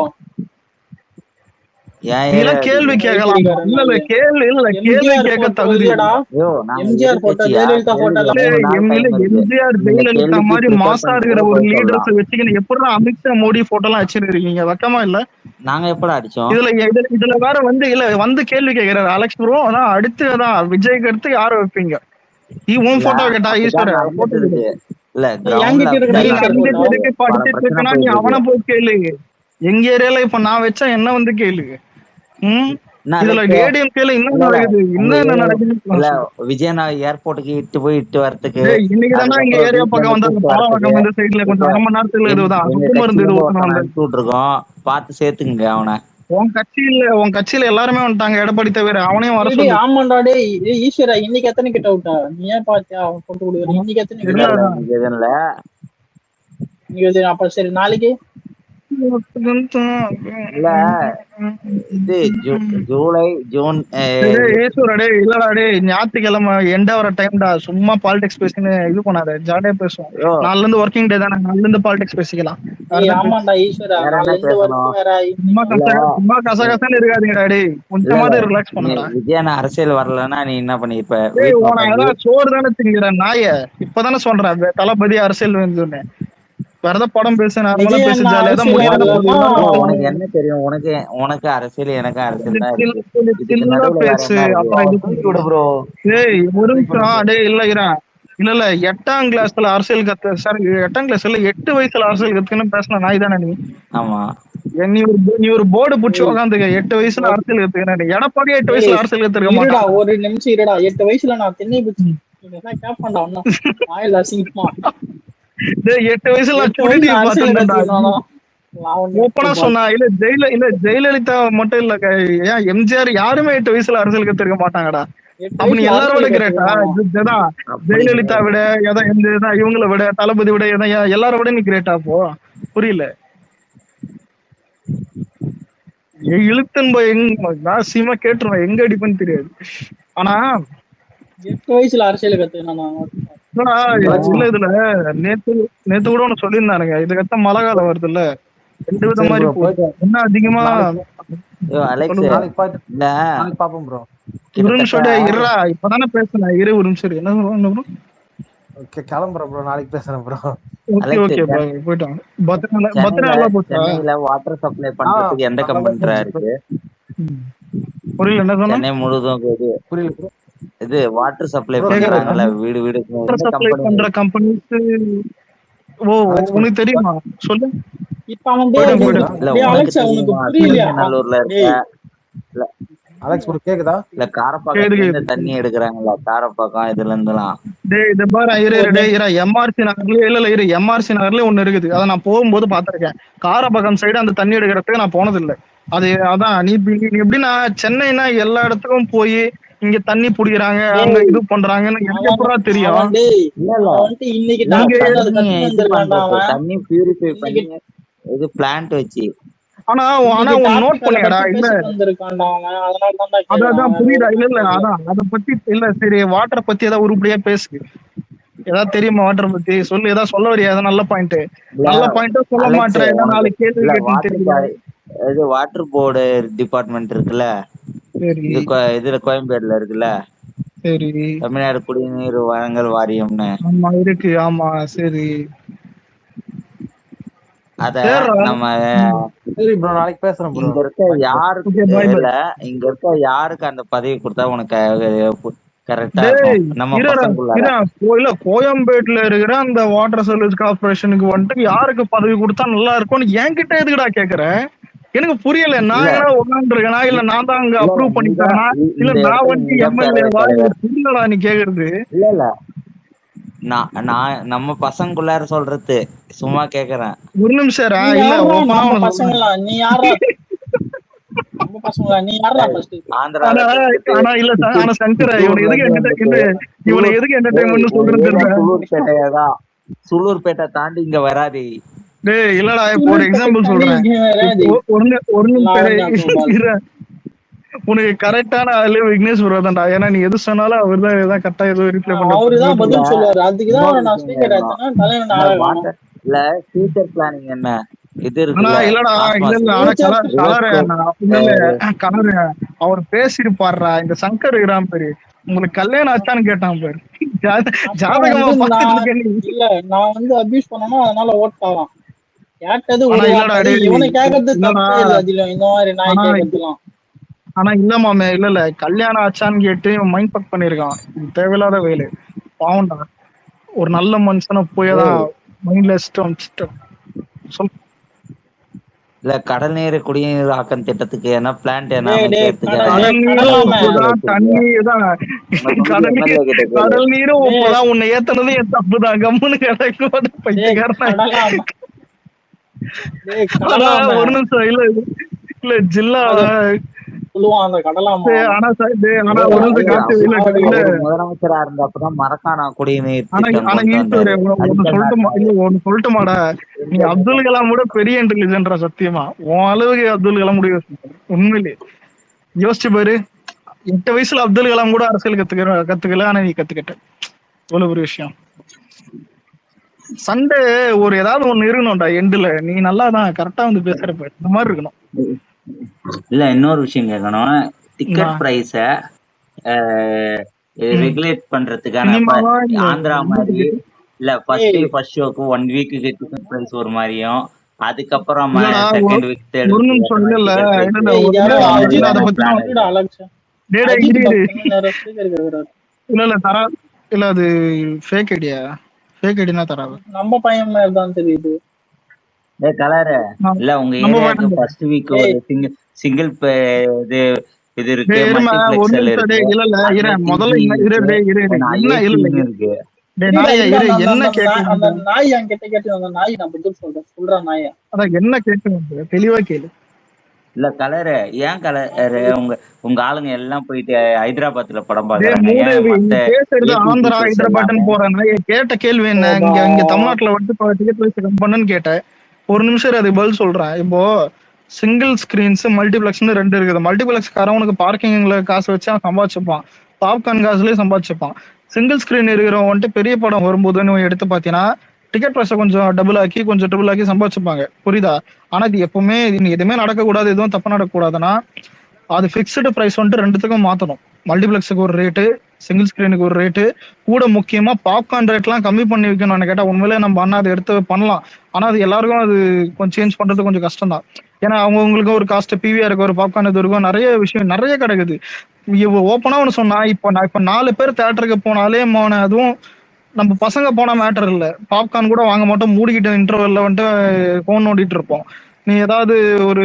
ஏன் நீ ஏரியா கேள்வி கேட்கலாம். இல்ல கேள்வி எம்ஜிஆர் கேட்க போட்டோ தகுதி இல்லடா, ஐயோ, நாங்க எம்ஜிஆர் போட்டோ எதிர்க்கட்சியா? ஜெயலலிதா போட்டோ கேள்வி இல்ல. 3 நாள் time இருக்கு. எம்ஜிஆர் இந்த ஜெயலலிதா கேள்விக்கு மாதிரி prepare மாசா பண்ணிட்டு இருக்கிற கூட ஒரு போய் லீடர்ஸ் சொல்லலாம். வச்சுக்கின்னு எப்படி அமித்ஷா மோடி போட்டோ எல்லாம் வச்சிருக்கீங்க? வெக்கமா இல்ல? நாங்க எப்படா அடிச்சோம்? இதுல வேற வந்து கேள்வி கேட்கிறாரு அலெக்ஸ் ப்ரோ. அதான் அடுத்து அதான் விஜய்க்கு அடுத்து யார வைப்பீங்க? உன் போட்டோ கேட்டா அப்படிதான் ஈஸ்வர நடந்துட்டு இருக்கு. இல்ல என்கிட்ட கிரவுண்ட்ல இருக்கிற நீ ஈஸ்வர் அங்க போட்டோ எதுக்கு பல படிச்சிட்டு பிரச்சனை இருக்கனா? நீ போயிட்டு அவனை இருக்கு. போய் கேளு. எங்க ஏரியால இப்ப நான் வச்சா என்ன வந்து கேளு. என்ன இதுல அலெக்ஸ்? ஏடிஎம் கேளு என்ன இல்ல நடக்குது, உங்க என்ன ஏரியா நடக்குதுன்னு இல்ல சொல்லு. விஜயனா ஏர்போர்ட்டுக்கு இட்டு வரதுக்கு, இன்னைக்கு தானே இங்க அதுக்கப்புறம் ஏரியா வீட்டுல பக்கம் இருந்து வந்து அந்த கூப்பிட்டு வரதுக்கு பாலவாக்கம் இந்த சைட்ல கொஞ்சம் அரை மணி நேரத்துல இதுதான் எங்க சுத்து மருந்து கட்சியில இது இருந்து ஊத்தணும். ஒருத்தனை அந்த அனுப்பிச்சு விட்டுருக்கோம், பார்த்து சேர்த்துக்குங்க அவனை. உன் கட்சியில எல்லாருமே வந்துட்டாங்க எடப்பாடி தவிர. அவனையும் வர சொல்லு. ஆமாண்டா டேய் ஈஸ்வரா, இன்னைக்கு எத்தனை கிட்ட விட்டா? நீ ஏன் பாத்தியா அவன் போட்டு கொடுக்குற? இன்னைக்கு எத்தனை இல்ல கிட்ட? இல்ல இன்னைக்கு எதுவும் இல்ல. நீங்க அப்ப சரி நாளைக்கு இல்ல இது ஜூலை ஜூன் ஈஸ்வரடே இல்லடா டே, ஞாயிற்றுக்கிழமை எண்ட வர டைம்டா. சும்மா பாலிடிக்ஸ் பேசின்னு இது பண்ணாத, ஜாலியா பேசுவோம். ஐயோ, நாலுல இருந்து ஒர்க்கிங் டே தானே, நாலுல இருந்து பாலிடிக்ஸ் பேசிக்கலாம். ஆமாண்டா ஈஸ்வரா, வேற என்ன நாளைல இருந்து பேசணும்? ஒர்க் வேற. சும்மா கசகசன்னு இருக்காதீங்கடா டே, கொஞ்சமாவது ரிலாக்ஸ் நீ பண்ணுடா. விஜயனா அரசியல் வரலன்னா நீ என்ன பண்ணிருப்ப? டேய் வீட்டுல உனக்கு உட்காந்து அதான் சோறு தானே திங்கிற நாய. இப்பதானே சொல்றேன் தளபதி அரசியல் வேணும்னு. வேற ஏதாவது படம் பேச நார்மலா விஜய் பேச, அண்ணா ஜாலியா தான் அரசியல் வரலன்னா உனக்கு என்ன தெரியும்? உனக்கு அரசியல் எனக்கு அரசியல் தான் இருக்கு. இதுக்கு சில்லா நடுவுல வேற பேசு. என்ன இருக்கு? அப்புறம் இது விடு ப்ரோ. டேய் ஒரு நிமிஷம் டேய் இல்ல இல்ல 8ஆம் கிளாஸ்ல அரசியல் கத்து சார். 8ஆம் கிளாஸ்ல 8 வயசுல அரசியல் கத்துக்கணும் பேசின நாய் தானே நீ? ஆமா, நீ ஒரு போர்டு புடிச்சு உட்காந்துக்க. 8 வயசுல அரசியல் கத்துக்கிறேன். எடப்பாடி 8 வயசுல அரசியல் கத்துக்க இருடா, மாட்டான். ஒரு நிமிஷம் இருடா. 8 வயசுல நான் தென்னை பிடிச்சி கேப்பாண்டா ஒன்னும் வாயில அசிங்கமா. டேய் 8 வயசுல நான் 8 வயசுல சுடிடிவி அரசியல் பாத்துட்டேன்டா. கத்துக்கினானா? ஓப்பனா சொன்னா இல்ல ஜெயலலிதா மட்டும் இல்ல, ஏன் எம்ஜிஆர் யாருமே 8 வயசுல அரசியல் கத்துக்க மாட்டாங்கடா. அப்ப நீ எல்லாரோட கிரேட்டா? ஜெயலலிதா விட இவங்களை விட, தளபதி விட, எல்லார விட நீ கிரேட்டா? போ புரியல. இழுத்தன் போய் நான் சீமா கேட்டுருவேன் எங்க அடிப்பேன்னு தெரியாது. ஆனா 8 வயசுல அரசியல் கத்துக்கினானா? இல்ல இதுல நேத்து கூட ஒண்ணு சொல்லியிருந்தானுங்க. இதுக்கத்த மழை காலம் வருது இல்ல, 2 வித மாதிரி போகுது. என்ன அதிகமா அலெக்ஸ் இல்ல பாப்போம் ப்ரோ. ஒரு நிமிஷம் இருடா, இப்பதானே பேசுனேன். ஒரு நிமிஷம் என்ன சொல்லுவாங்க? கிளம்புறேன் ப்ரோ, நாளைக்கு பேசுறேன் ப்ரோ. ஓகே ஓகே ப்ரோ, போயிட்டு வாங்க. சென்னையில வாட்டர் சப்ளை பண்றதுக்கு எந்த கம்பெனிரா இருக்கு? புரியல என்ன சொன்ன? சென்னை முழுதும் புரியல ப்ரோ. இது வாட்டர் சப்ளை பண்றாங்கல்ல வீடு வீடுக்கு, சப்ளை பண்ற கம்பெனிஸ். ஓ உனக்கு தெரியுமா? சொல்லு. இப்ப அவன் அலெக்ஸ் உனக்கு புரியலையா? நல்லூர்ல இருக்க அலெக்ஸ் ப்ரோ கேக்குதா? இல்ல காரப்பாக்கம் தண்ணி எடுக்கிறாங்கல்ல, காரப்பாக்கம் இதுல இருந்துலாம். டேய் இத பாரு எம்ஆர்சி நகர்ல இல்ல எம்ஆர்சி நகர்ல ஒண்ணு இருக்குது. அதை நான் போகும்போது பாத்திருக்கேன். காரப்பாக்கம் சைடு அந்த தண்ணி எடுக்கிறதுக்கு நான் போனது இல்ல. அது அதான் நீ எப்படின்னா சென்னைனா எல்லா இடத்துக்கும் போய் இங்க தண்ணி புடிக்கிறாங்க, அங்க இது பண்றாங்கன்னு எனக்கு எப்பதான் தெரியும்? தண்ணி பியூரிஃபை பண்ணி இது பிளான்ட் வச்சு. ஆனா நோட் பண்ணியாடா? இல்ல அதான் புரியுதா? இல்ல அதான் அத பத்தி இல்ல. சரி வாட்டரை பத்தி ஏதாவது உருப்படியா பேசு. ஏதாவது தெரியுமா வாட்டர் பத்தி? சொல்லு. ஏதாவது சொல்ல வரியா? ஏதாவது நல்ல பாயிண்ட் சொல்ல மாட்டேன். ஏதாவது 4 கேள்வி கேட்டு தெரியுமா? இது வாட்டர் போர்டு டிபார்ட்மெண்ட் இருக்குல்ல, இதுல கோயம்பேடுல இருக்குல்ல, சரி தமிழ்நாடு குடிநீர் வழங்கல் வாரியம்னு. ஆமா இருக்கு. ஆமா சரி. அத நம்ம நாளைக்கு பேசுறேன். இங்க இருக்க யாருக்கு இல்ல, இங்க இருக்க யாருக்கு அந்த பதவி கொடுத்தா உனக்கு கரெக்டா இருக்கும்? நம்ம இல்ல கோயம்பேட்ல இருக்கிற அந்த வாட்டர் சர்வீஸ் கார்பரேஷனுக்கு வந்துட்டு யாருக்கு பதவி கொடுத்தா நல்லா இருக்கும்னு என்கிட்ட எதுக்குடா கேக்குற? எனக்கு புரியல. நான் என்ன உட்காந்துருக்கேனா? இல்ல நான் தான் அங்க அப்ரூவ் பண்ணிட்டேனா? இல்ல நான் வந்து எம்எல்ஏவா? இல்லடா நீ கேக்குறது. இல்ல நான் நம்ம பசங்களுக்குள்ளார சொல்றது சும்மா கேக்குறேன். ஒரு நிமிஷம் நீ இல்ல யாரா ஓப்பனா நம்ம அவனை சொல்றேன். பசங்களா? நீ யாரா நம்ம பசங்களா? நீ யாரா ஃபர்ஸ்ட்? ஆந்திரால ஆனா பெத்துட்டு ஆனா இல்ல ஆனா சங்கர சித்தூர்ல இருந்து வந்துட்டு இவனை சுளூர் எதுக்கு என்டர்டைன்மெண்ட் உன் சொல்றேன்னு ஏரியா தெரியல. சுளூர்பேட்டையதான். சுளூர்பேட்டை தாண்டி இங்க வராது. டேய் இல்லடா இப்போ ஒரு சுலூர்பேட்டை எக்ஸாம்பிள் தாண்டி சொல்றேன். இங்க வராது. இப்போ ஒரு நல்லா நிமிஷம் ஆடுனா கோபால். இரு. உனக்கு கரெக்டான ஆளு விக்னேஷ் ப்ரோ தான்டா. ஏன்னா நீ எது சொன்னாலும் அவர் தான் ஏதாவது கரெக்டா ஏதோ ரிப்ளை அவருதான் பண்ணிட்டு. இல்ல பதில் சொல்லுவாரு. அதுக்குதான் இன்னொரு அவரை நான் விஷயம் ஸ்பீக்கர் கேட்கணும். ஏத்தனா தலைவன் இந்த ஆள காணும். வாட்டர் இல்ல ஃபியூச்சர் பிளானிங் என்ன இது ஆனா இருக்குல்ல இல்லடா இல்ல ஆத்மாஸ் இல்ல ஆனா ஃபியூச்சர் கலரு ரிவர்ஸ் கலரு அவர் பேசிருப்பாருடா. இந்த சங்கர் இருக்கிறான் பேரு, உங்களுக்கு கல்யாணம் ஆச்சான்னு கேட்டான் பேரு. அப்ப ஜாதகமா வந்து பாத்துட்டு நான் இருக்கேன் நீ. இல்ல நான் வந்து அபியூஸ் பண்ணனா அதனால ஓட் ஆகலாம். கேட்டது ஆனா ஒரு இல்லடா வார்த்தை. டேய் இவனை கேட்கறது இல்லடா. தப்பே இல்லை. அதுல இந்த மாதிரி நாய் ஆனா கேட்கறதுலாம் ஆனா இல்ல மாமே இல்ல கல்யாணம் ஆச்சான்னு கேட்டு மைண்ட் பக் பண்ணிருக்கான். இது தேவையில்லாத வேலை. பாவம்டா. ஒரு நல்ல மனுஷனை போயதான் மைண்ட்ல சொல். இல்ல கடல் நீர் குடிநீர் ஆக்கம் திட்டத்துக்கு என்ன பிளான்ட் என்ன டேய் டேய் அமைக்கிறதுக்கு கடல் நீரும் கடலாம உப்புதான், தண்ணி தான். கடல் நீர் எம்எல்ஏ கிட்ட கேளு. கடல் நீரும் டேய் உப்புதான். உன்னை ஏத்தனது என் தப்புதான். கம்முன்னு கிடைக்கும் டேய் பைத்தியக்காரனா. கடலாம டேய் ஆனா கடலாம ஒரு நிமிஷம் இல்ல இல்ல ஜில்லா. அத சொல்லுவான் அந்த கடலாம. ஆனா ஆனா இல்ல ஒரு நிமிஷம் காத்து இல்ல இல்ல. அவரு முதலமைச்சரா இருந்தப்பதான் மரக்காணா குடிநீர் ஆனா திட்டம் ஆனா கொண்டு வந்தாரு. ஒண்ணு சொல்லட்டுமா இல்ல ஒண்ணு சொல்லட்டுமாடா. நீ அப்துல் கலாம் கூட பெரிய இன்டெலிஜென்ட்ரா சத்தியமா. உன் அளவுக்கு அப்துல் கலாம் கூட யோசிப்பாரு. உண்மையிலே யோசிச்சு பாரு. 8 வயசுல அப்துல் கலாம் கூட அரசியல் கத்துக்கல. ஆனா நீ கத்துக்கிட்ட. இவ்வளவு ஒரு விஷயம். சண்டே ஒரு ஏதாவது ஒண்ணு இருக்கணும்டா எண்டுல. நீ நல்லாதான் கரெக்டா வந்து பேசுறப்ப இந்த மாதிரி இருக்கணும். இல்ல இன்னொரு விஷயம் கேட்கணும். டிக்கெட் பிரைஸ ரெகுலேட் பண்றதுக்கான சினிமாவா இல்ல ஆந்திரா எந்த மாதிரி டிக்கெட்? இல்ல ஃபர்ஸ்ட் ஷோக்கு 1 வீக்குக்கு டிக்கெட் பிரைஸ் ஒரு மாதிரியும் அதுக்கப்புறம் இல்லடா செகண்ட் வீக் தேர்ட் ஒரு வீக் நிமிஷம் இல்ல இல்ல டிக்கெட் இல்ல பிரைஸ் இது யாரோ அந்த மாதிரி அஜித் அதை ஏதாவது பத்தி பிளான் பக்தனோட அலெக்ஸ் டேடா அஜித் இரு பக்தன் நேரம் ஸ்பீக்கர் இருக்கிறாரு. இல்ல இல்ல தரா இல்ல அது ஃபேக் ஐடியா. ஃபேக் ஐடினா தராது. நம்ம பையன் மாதிரி தான் தெரியுது. கலரு இல்ல உங்க நம்ம ஏரியாவுக்கு வேண்டாம். ஃபர்ஸ்ட் வீக் ஒரு டேய் சிங்கிள் இது இது இருக்கு டேய் இருமா ஒரு மல்டிபிளெக்ஸல் நிமிஷம். இருக்கு டேய் இல்ல இல்ல இரு அட்ரஸ் முதல்ல டிவி இரு இருக்கு டேய் இரு ஒன்னு என்ன இல்ல இல்ல ஐஎஸ்டின்னு இருக்கு. டேய் இருடா நாயா இருடா இரு அந்த என்ன அந்த கேட்டு அந்த நாய் என்கிட்ட கேட்டு அந்த நாய் நான் பதில் சொல்றேன் நாய. அதான் என்ன கேட்டு தெளிவா கேளு. இல்ல கலரு ஏன் கலர் உங்க உங்க ஆளுங்க எல்லாம் போயிட்டு ஹைதராபாத்ல படம் டேய் பாக்குறாங்க ஏன் மூதேவி நீ மத்த பேசுறது ஏபி ஆந்திரா பீப்புள்ஸ் ஹைதராபாத்னு எல்லாமே போறாங்க. கேட்ட கேள்வி என்ன கோபா இங்க தமிழ்நாட்டுல வந்து டிக்கெட் பிரைஸ் கம் பண்ணுன்னு கேட்டேன். ஒரு நிமிஷம் அதுக்கு பதில் சொல்றேன். இப்போ சிங்கிள் ஸ்கிரீன்ஸ் மல்டிபிளெக்ஸ்னு 2 இருக்குது. மல்டிபிளெக்ஸ் காரவனுக்கு பார்க்கிங்ல காசு வச்சு அவன் சம்பாதிச்சுப்பான். பாப்கார்ன் காசுலயே சம்பாதிச்சுப்பான். சிங்கிள் ஸ்கிரீன் இருக்கிறவன் வந்துட்டு பெரிய படம் வரும்போதுன்னு எடுத்து பாத்தீங்கன்னா டிக்கெட் பிரைஸை கொஞ்சம் டபுள் ஆக்கி கொஞ்சம் ட்ரிபிள் ஆக்கி சம்பாதிச்சுப்பாங்க. புரியுதா? ஆனா இது எப்பவுமே எதுவுமே நடக்கக்கூடாது, எதுவும் தப்பு நடக்கக்கூடாதுன்னா அது ஃபிக்ஸ்டு பிரைஸ் வந்துட்டு ரெண்டுத்துக்கும் மாத்தணும். மல்டிபிளெக்ஸுக்கு ஒரு ரேட்டு, சிங்கிள் ஸ்கிரீனுக்கு ஒரு ரேட்டு. கூட முக்கியமா பாப்கார்ன் ரேட்லாம் கம்மி பண்ணி வைக்கணும்னு கேட்டா உண்மையிலே நம்ம அண்ணா அதை எடுத்து பண்ணலாம். ஆனா அது எல்லாருக்கும் அது கொஞ்சம் சேஞ்ச் பண்றது கொஞ்சம் கஷ்டம் தான். ஏன்னா அவங்கவுங்களுக்கு ஒரு காஸ்ட் பிவிஆருக்கு ஒரு பாப்கார்ன் இது இருக்கும். நிறைய விஷயம் நிறைய கிடக்குது. ஓப்பனா ஒன்று சொன்னா இப்ப 4 பேர் தேட்டருக்கு போனாலே அதுவும் நம்ம பசங்க போனா மேட்டர் இல்ல. பாப்கார்ன் கூட வாங்க மாட்டோம். மூடிக்கிட்ட இன்டர்வெல்ல வந்துட்டு போன் நோண்டிட்டு இருப்போம். நீ ஏதாவது ஒரு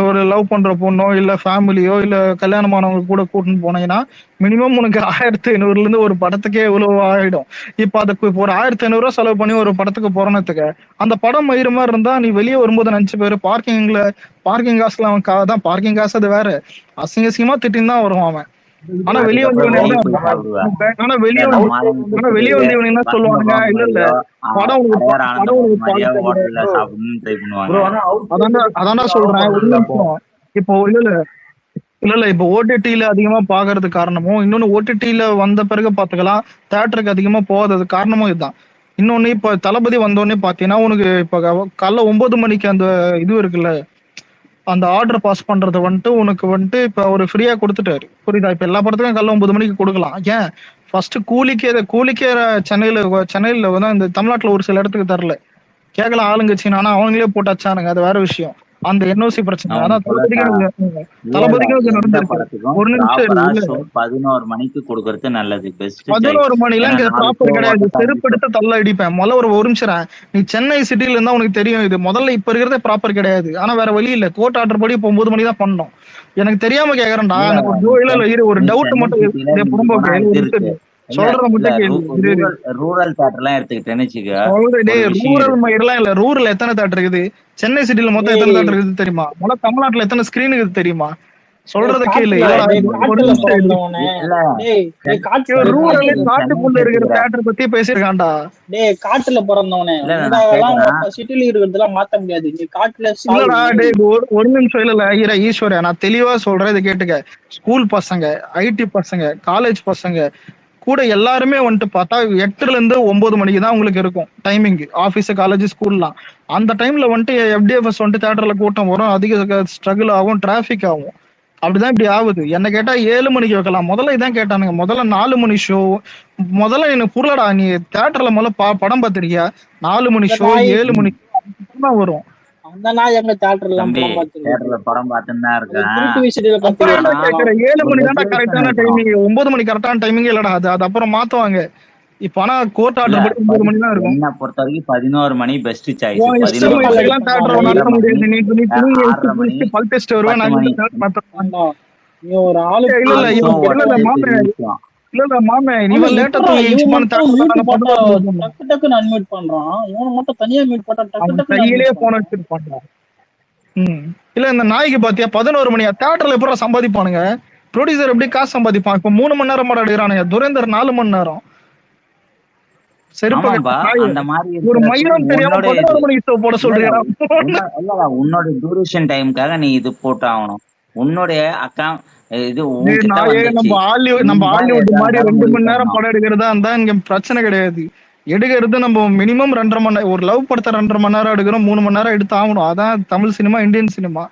ஒரு லவ் பண்ற பொண்ணோ இல்ல ஃபேமிலியோ இல்ல கல்யாணமானவங்க கூட கூட்டின்னு போனீங்கன்னா மினிமம் உனக்கு 1500 இருந்து ஒரு படத்துக்கே எவ்வளவு ஆயிடும். இப்ப அதுக்கு ஒரு 1500 செலவு பண்ணி ஒரு படத்துக்கு போறனத்துக்கு அந்த படம் மயிறு மாதிரி இருந்தா நீ வெளியே வரும்போது நினைச்சு பேரு பார்க்கிங் காசுல அவன் தான் பார்க்கிங் காசு அது வேற. அசிங்கமா திட்டின்னு தான் வருவான் அவன். ஆனா வெளியே வந்து அதுக்கப்புறம் வெளியே போய் சாப்பிடுவேன். ஆனா வெளியே வந்து இவன் என்ன சொல்லுவானுங்க இல்ல இல்ல படம் அடையார் ஆனந்தம் உனக்கு மாதிரியா பார்க்க ஹோட்டல்ல சாப்பிடணும்னு ட்ரை பண்ணுவாங்க. அதான் சொல்றேன். ஒரு நிமிஷம். இப்போ இல்ல இப்போ ஓடிடில அதிகமா பாக்குறது காரணமும் இன்னொன்னு ஓடிடில வந்த பிறகு பாத்துக்கலாம் தியேட்டருக்கு அதிகமா போகாதது காரணமும் இதுதான். இன்னொன்னு இப்ப தளபதி வந்தோடனே பாத்தீங்கன்னா உனக்கு இப்ப காலைல 9 மணிக்கு அந்த இது இருக்குல்ல அந்த ஆர்டர் பாஸ் பண்றத வந்துட்டு உனக்கு வந்துட்டு இப்ப அவரு ஃப்ரீயா கொடுத்துட்டாரு. புரியுதா? இப்ப எல்லா படத்துக்கும் காலைல 9 மணிக்கு கொடுக்கலாம். ஏன் ஃபர்ஸ்ட் கூலிக்கே சென்னையில வந்து இந்த தமிழ்நாட்டுல ஒரு சில இடத்துக்கு தரல. கேட்கலாம் ஆளுங்கட்சின்னு. ஆனா அவங்களே போட்டாச்சானுங்க, அது வேற விஷயம். அந்த என்ஓசி பிரச்சனை. ஆனா தளபதிக்கும் அது நடந்திருக்கு. ஒரு நிமிஷம் 11 மணிக்கு கொடுக்கறது நல்லது. 11 மணில இங்க ப்ராப்பர் கிடையாது. செருப்படுத்து தள்ள அடிப்பேன். முதல்ல ஒரு நிமிஷம். நீ சென்னை சிட்டில இருந்தா உனக்கு தெரியும் இது. முதல்ல இப்ப இருக்கிறதே ப்ராப்பர் கிடையாது. ஆனா வேற வழி இல்ல. கோர்ட் ஆர்டர் படி 9 மணி தான் பண்ணணும். எனக்கு தெரியாம கேக்குறேன்டா. ஒரு டவுட் மட்டும் சொல்றத மட்டும் கேளு. ரூரல் தியேட்டர் எல்லாம் எடுத்துக்கிட்டேன்னு வச்சுக்க. சொல்றே ரூரல் மயிரெல்லாம் இல்ல. ரூரல் எத்தனை தியேட்டர் இருக்குது? சென்னை சிட்டில மொத்தம் எத்தனை தியேட்டர் இருக்குது தெரியுமா? தமிழ்நாட்டுல எத்தனை ஸ்கிரீன் இருக்குது தெரியுமா? சொல்றத கேளு. ரூரல் காட்டுக்குள்ள இருக்கிற தியேட்டர் பத்தி பேசிருக்கான்டா. டேய் காட்டுல பிறந்தவனே சிட்டில இருக்கிறதெல்லாம் மாத்த முடியாது. நீ காட்டுல இல்லடா டேய் ஒரு நிமிஷம் இல்ல ஈஸ்வரா, நான் தெளிவா சொல்றேன், இதை கேட்டுக்க. ஸ்கூல் பசங்க, ஐடி பசங்க, காலேஜ் பசங்க கூட எல்லாருமே வந்துட்டு பார்த்தா 8 to 9 மணிக்கு தான் உங்களுக்கு இருக்கும் டைமிங். ஆபீஸ், காலேஜ், ஸ்கூல்லாம் அந்த டைம்ல வந்துட்டு FDFS வந்துட்டு தியேட்டர்ல கூட்டம் வரும், அதிக ஸ்ட்ரகிள் ஆகும், டிராபிக் ஆகும். அப்படிதான் இப்படி ஆகுது. என்ன கேட்டா 7 மணிக்கு வைக்கலாம். முதல்ல இதான் கேட்டானுங்க. முதல்ல 4 மணி ஷோ. முதல்ல எனக்கு புரியலடா, நீ தியேட்டர்ல முதல்ல படம் பார்த்திருக்கியா? 4 மணி ஷோ, 7 மணி தான் வரும். அந்த நாய் எங்க தியேட்டர்ல படம் பார்த்துன்னு தான் இருக்கேன். 7 மணி தான் கரெக்டான டைமிங். 9 மணி கரெக்டான டைமிங் இல்லடா. அது அப்புறம் மாத்துவாங்க. இப்ப ஆனா கோர்ட் ஆர்டர் படி 9 மணி தான் இருக்கும். என்ன பொறுத்த வரைக்கும் 11 மணி பெஸ்ட் சாய்ஸ். பல் டெஸ்ட் வருவேன். இல்ல மாமே, நீ லேட்டா டக்குன்னு அன்மியூட் பண்றான். இவனை மட்டும் தனியா மியூட் போட்டா டக்கு கையிலேயே போன் வச்சிருப்பாங்க. இல்ல இந்த நாய்க்கு பாத்தியா 11 மணியா தியேட்டர்ல எப்படி சம்பாதிப்பானுங்க? ப்ரொடியூசர் எப்படி காசு சம்பாதிப்பான்? இப்ப 3 மணி நேரம் படம் எடுக்கிறானுங்க. துரேந்தர் 4 மணி நேரம். ஒரு மயிரம் தெரியாம 11 மணிக்கு ஷோ போட சொல்றியா? உன்னோட டியூரேஷன் டைமுக்காக நீ இது போட்டு ஆகணும். உன்னுடைய அக்கௌண்ட் இது நம்ம ஹாலிவுட் மாதிரி 2 மணி நேரம் படம் எடுக்கிறதா இருந்தா இங்க பிரச்சனை கிடையாது. எடுக்கிறது நம்ம மினிமம் 2.5 மணி நேரம். ஒரு லவ் படத்தை 2.5 மணி நேரம் எடுக்கிறோம், 3 மணி நேரம் எடுத்து ஆகணும். அதான் தமிழ் சினிமா, இந்தியன் சினிமா.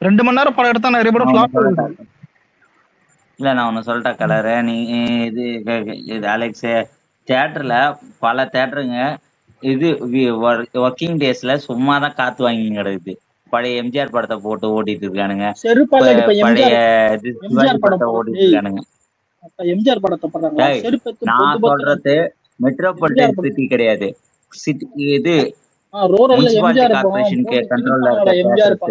2 மணி நேரம் படம் எடுத்தா நிறைய படம் ஃபிளாப் ஆகுது. இல்ல நான் ஒண்ணு சொல்லிட்டா கலரு, நீ இது அலெக்ஸ், தியேட்டர்ல பல தியேட்டருங்க இது ஒர்க்கிங் டேஸ்ல சும்மாதான் காத்து வாங்கி கிடக்குது. பழைய எம்ஜிஆர் படத்தை போட்டு ஓட்டிட்டு இருக்கானுங்க. பழைய படத்தை ஓட்டிட்டு இருக்கானுங்க. நான் சொல்றது மெட்ரோபாலிட்டன் சிட்டி கிடையாது, சிட்டி இது முனிசிபாலிட்டி கார்பரேஷனுக்கு கண்ட்ரோல்ல இருக்க.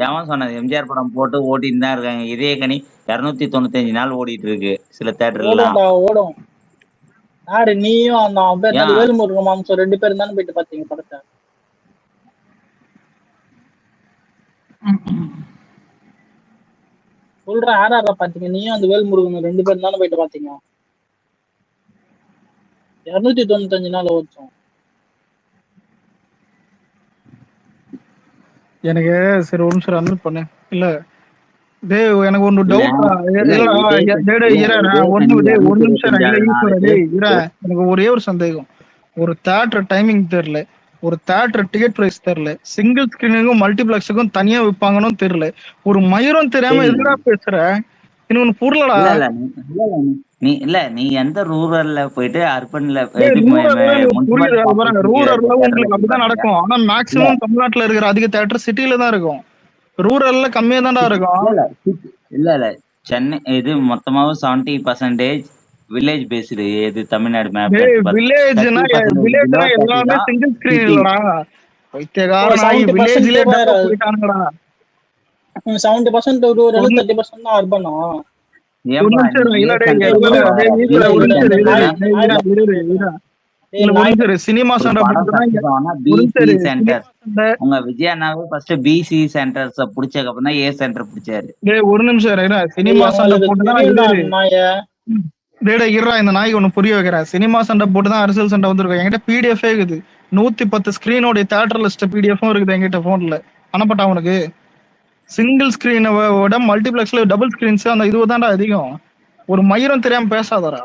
எவன் சொன்னது? எம்ஜிஆர் படம் போட்டு ஓட்டிட்டு தான் இருக்காங்க. இதே கனி 295 நாள் ஓடிட்டு இருக்கு சில தியேட்டர்ல. ஓடும். யாரு நீயும் அந்த வேலுமுருகன் மாம்சம் 2 பேரும் தானே போயிட்டு பாத்தீங்க படத்தை? சொல்றேன், யாரா பாத்தீங்க? நீயும் அந்த வேல்முருகன் 2 பேரும் தானே போயிட்டு பாத்தீங்க? 295 நாள் ஓச்சோம். எனக்கு சரி ஒரு நிமிஷம் அன்மியூட் பண்ணு. இல்ல டேய் எனக்கு ஒரு டவுட். ஒரு நிமிஷம் எனக்கு ஒரே ஒரு சந்தேகம். ஒரு தியேட்டர் டைமிங் தெரியல, ஒரு தியேட்டர் டிக்கெட் பிரைஸ் தெரியல, சிங்கிள் ஸ்கிரீனுக்கும் மல்டிபிளெக்ஸுக்கும் தனியா விற்பாங்கன்னு தெரியல. ஒரு மயிரும் தெரியாம எதுனா பேசுற? இன்னொன்னு புரியலடா. நீ இல்ல நீ எந்த ரூரல்ல போயிட்டு அர்பன்ல ரூரல்ல உங்களுக்கு அப்படிதான் நடக்கும். ஆனா மேக்சிமம் தமிழ்நாட்டுல இருக்கிற அதிக தியேட்டர் சிட்டில தான் இருக்கும். ரூரல்ல கம்மியா தான்டா இருக்கும். இல்ல சென்னை இது மொத்தமாவும் 70% வில்லேஜ் பேஸ்டு. இது தமிழ்நாடு மேப். வில்லேஜ்னா எல்லாமே சிங்கிள் ஸ்கிரீன் இல்லடா. பைத்தியக்காரனா வில்லேஜ்லயே போயிட்டாங்கடா. 70% ரூரல், 30% தான் அர்பனா. சினிமா உங்க விஜயண்ணாவே ஃபர்ஸ்ட் பிசி சென்டர்ஸ் புடிச்சதுக்கு அப்புறம் தான் ஏ சென்டர் பிடிச்சாரு. ஒரு நிமிஷம் சினிமா சண்டை போட்டுதான் இந்த நாய்க்கு ஒண்ணு புரிய வைக்கிறேன். சினிமா சண்டை போட்டுதான் அரசியல் சண்டை வந்துருக்கும். என்கிட்ட பிடிஎஃப் இருக்குது. 110 ஸ்கிரீனோட தியேட்டர் லிஸ்ட் பிடிஎஃப் இருக்குது என்கிட்ட போன்ல. அனுப்பட்டா உனக்கு? சிங்கிள் ஸ்கிரீனை விட மல்டிபிளெக்ஸ்ல டபுள் ஸ்கிரீன்ஸ் அந்த இதுதான்டா அதிகம். ஒரு மயிரம் தெரியாம பேசாதரா.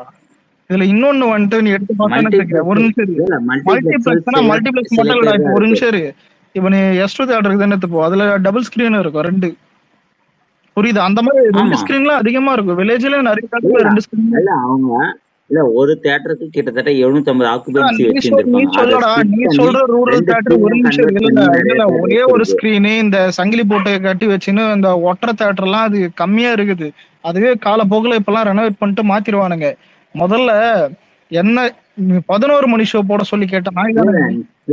இதுல இன்னொன்னு வந்துட்டு நீ எடுத்து பார்த்தா ஒரு நிமிஷம் மல்டிபிளெக்ஸ் மட்டும் இல்லடா. இப்போ ஒரு நிமிஷம் இப்ப நீ எஸ்டோ தியேட்டருக்கு தானே எடுத்துப்போ, அதுல டபுள் ஸ்கிரீன் இருக்கும் 2. புரியுது? அந்த மாதிரி 2 ஸ்கிரீன்ல அதிகமா இருக்கும். வில்லேஜ்ல நிறைய தியேட்டர்ல 2 ஸ்கிரீன் இல்ல. அவங்க இல்ல ஒரு தியேட்டருக்கு கிட்டத்தட்ட 750 ஆக்குபென்சி வச்சிருக்காங்க. நீ சொல்ற ரூரல் தியேட்டர் ஒரு நிமிஷம் இல்ல ஒரே ஒரு ஸ்கிரீன் இந்த சங்கிலி போட்டு கட்டி வச்சுன்னு இந்த ஒற்றை தியேட்டர்லாம் அது கம்மியா இருக்குது. அதுவே காலப்போக்குல இப்பெல்லாம் ரெனோவேட் பண்ணிட்டு மாத்திருவானுங்க. முதல்ல என்ன 11 மணி ஷோ போட சொல்லி கேட்டேன்.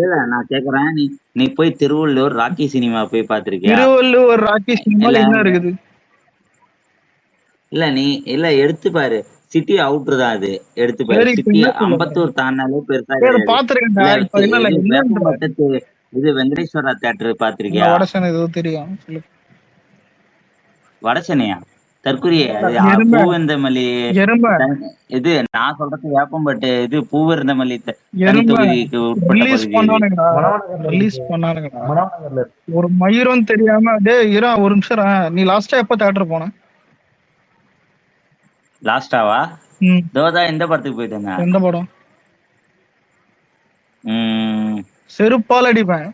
இல்ல நான் கேக்குறேன், நீ போய் திருவள்ளூர் ராக்கி சினிமா போய் பாத்திருக்கியா? திருவள்ளூர் ராக்கி சினிமா என்ன இருக்குது? இல்ல நீ இல்ல எடுத்து பாரு, சிட்டி அவுட்ரு தான் அது. எடுத்து பாரு, சரி இப்ப சிட்டி என்ன சொல்லுங்க? அம்பத்தூர் தாண்டினாலே பெருசா சரி கிடையாது. பாத்துருக்கேன்டா. இல்ல இப்ப இல்ல இது என்னன்ற வேப்பம்பட்டு இது வெங்கடேஸ்வரா தேட்டர் இந்த பாத்திருக்கியா? வடசேனை ஏதோ தெரியும் சொல்லு. வடசென்னையா? தற்குறியே அது எருமை பூவெந்தமல்லி. எருமை இது நான் சொல்றது வேப்பம்பட்டு, இது பூவெருந்தமல்லி தனி எருமை தொகுதிக்கு உட்பட்ட ரிலீஸ் பகுதி இது. பண்ணானுங்கடா. மனோநகர்ல ரிலீஸ் இருக்கு. பண்ணானுங்கடா. மனோநகர்ல இருக்கு. ஒரு மயிரும் தெரியாம டேய் இரா ஒரு நிமிஷம் இரு. நீ லாஸ்டா எப்ப தியேட்டர் போன? லாஸ்டாவா? ம் தோதா எந்த படத்துக்கு போயிட்டு எந்த படம்? ம் செருப்பால் அடிப்பேன்.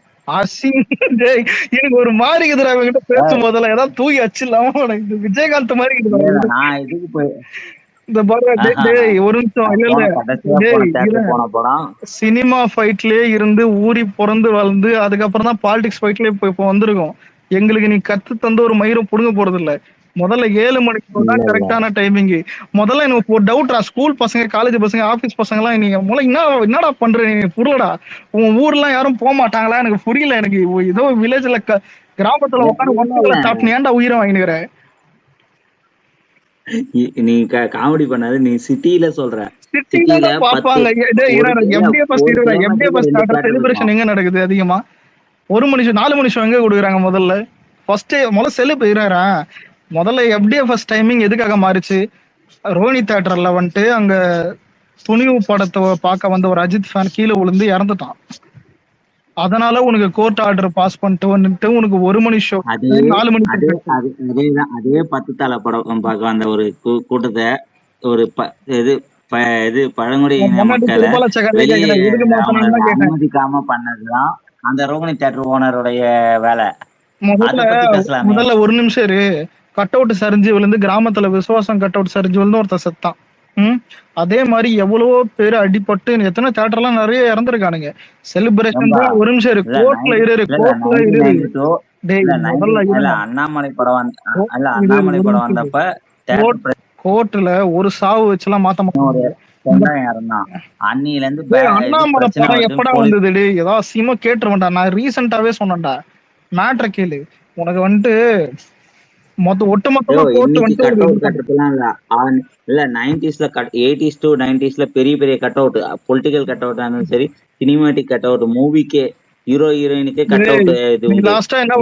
டேய் எனக்கு ஒரு மாதிரி இருக்குதுடா இவங்கிட்ட பேசும் போதெல்லாம் ஏதாவது தூக்கி அச்சிடலாமா உனக்கு? இது விஜயகாந்த் மாதிரி இருக்குதுடா இல்ல இவங்கிட்ட. நான் இதுக்கு போய் இந்த படம் டேய் டேய், ஒரு நிமிஷம் நான் இல்ல இல்ல போன கடைசியா டேய் போன இல்ல தேட்டர் போன படம் சினிமா ஃபைட்லயே இருந்து ஊறி பிறந்து வளர்ந்து அதுக்கப்புறம் தான் பாலிடிக்ஸ் ஃபைட்லயே இப்போ வந்திருக்கோம். எங்களுக்கு நீ கத்து தந்து ஒரு மயிரும் புடுங்க போறது இல்ல. முதல்ல 7 மணிக்கு இல்ல தான் இல்ல கரெக்டான டைமிங். முதல்ல எனக்கு ஒரு டவுட்ரா, ஸ்கூல் பசங்க காலேஜ் பசங்க ஆபீஸ் பசங்க எல்லாம் நீங்க முதல்ல என்னடா பண்றீங்க? எனக்கு புரியலடா. உன் ஊர்லாம் யாரும் போக மாட்டாங்களா? எனக்கு புரியல. எனக்கு ஏதோ வில்லேஜ்ல கிராமத்துல உட்காந்து இல்ல ஒட்டங்களை சாப்பிட்டு ஏன்டா உயிரை வாங்கினுக்கிற? நீ காமெடி பண்ணாது, நீ சிட்டில சொல்ற. சிட்டில சிட்டில தான் 10 பாப்பாங்க. ஒரு எஃப்டிஎஃப் ஒரு கிலோமீட்டருக்கு 2 ஸ்டார்டர் தேட்டர் இருக்கும். செலிப்ரேஷன் எங்க நடக்குது அதிகமா? 4 மணி ஷோ எங்க கொடுக்குறாங்க முதல்ல? முதல்ல செலிப் இருக்கிறா. முதல்ல எஃப்டிஎஃப் டைமிங் எதுக்காக மாறிச்சு? ரோஹினி தியேட்டர்ல வந்துட்டு அங்க துணிவு படத்தை பார்க்க வந்த ஒரு அஜித் ஃபேன் கீழே விழுந்து இறந்துட்டான். அதனால உனக்கு கோர்ட் ஆர்டர் பாஸ் பண்ணிட்டு வந்துட்டு உனக்கு 1 மணி ஷோ அதே 4 மணி அதே அதேதான் அதே 10 தலை படம் பார்க்க வந்த ஒரு கூட்டத்தை ஒரு இது பழங்குடியின முன்னாடி மக்களை திருப்பால சகல வெளியே கேட்கிறேன் எதுக்கு அவங்களை மாத்தணும்னு கேட்டேன். அனுமதிக்காம பண்ணதுதான் அந்த ரோகிணி தேட்டர் ஓனருடைய வேலை. முதல்ல அத பத்தி பேசலாமே. முதல்ல ஒரு நிமிஷம் இரு. கட் அவுட் சரிஞ்சு விழுந்து கிராமத்துல விசுவாசம் கட் அவுட் சரிஞ்சு விழுந்து ஒருத்தன் செத்தான். அதே மாதிரி எவ்வளவோ பேர் அடிபட்டு எத்தனை தேட்டர்லாம் நிறைய இறந்துருக்கானுங்க. செலிப்ரேஷன் தான். ஒரு நிமிஷம் இரு. கோர்ட்ல இரு கோர்ட்ல இரு. டேய் முதல்ல இல்ல அண்ணாமலை படம் அண்ணாமலை படம் வந்தப்ப கோர்ட்ல ஒரு சாவு வச்சுலாம் மாத்த மாட்டாங்க. அன்னில இருந்து அண்ணாமலை படம் எப்படா வந்தது? டேய் ஏதாவது சினிமா கேட்டுருவேன்டா. நான் ரீசெண்டாவே சொன்னேன்டா. மேட்ரை கேளு. உனக்கு வந்துட்டு ஒட்டுமொத்தமா இல்ல 90s 80s to 90s பெரிய பெரிய cut out, political cut out இருந்தாலும் சரி, சினிமாட்டிக் கட் அவுட், மூவிக்கே ஹீரோ ஹீரோயினுக்கே கட் அவுட். இது லாஸ்டாவா என்ன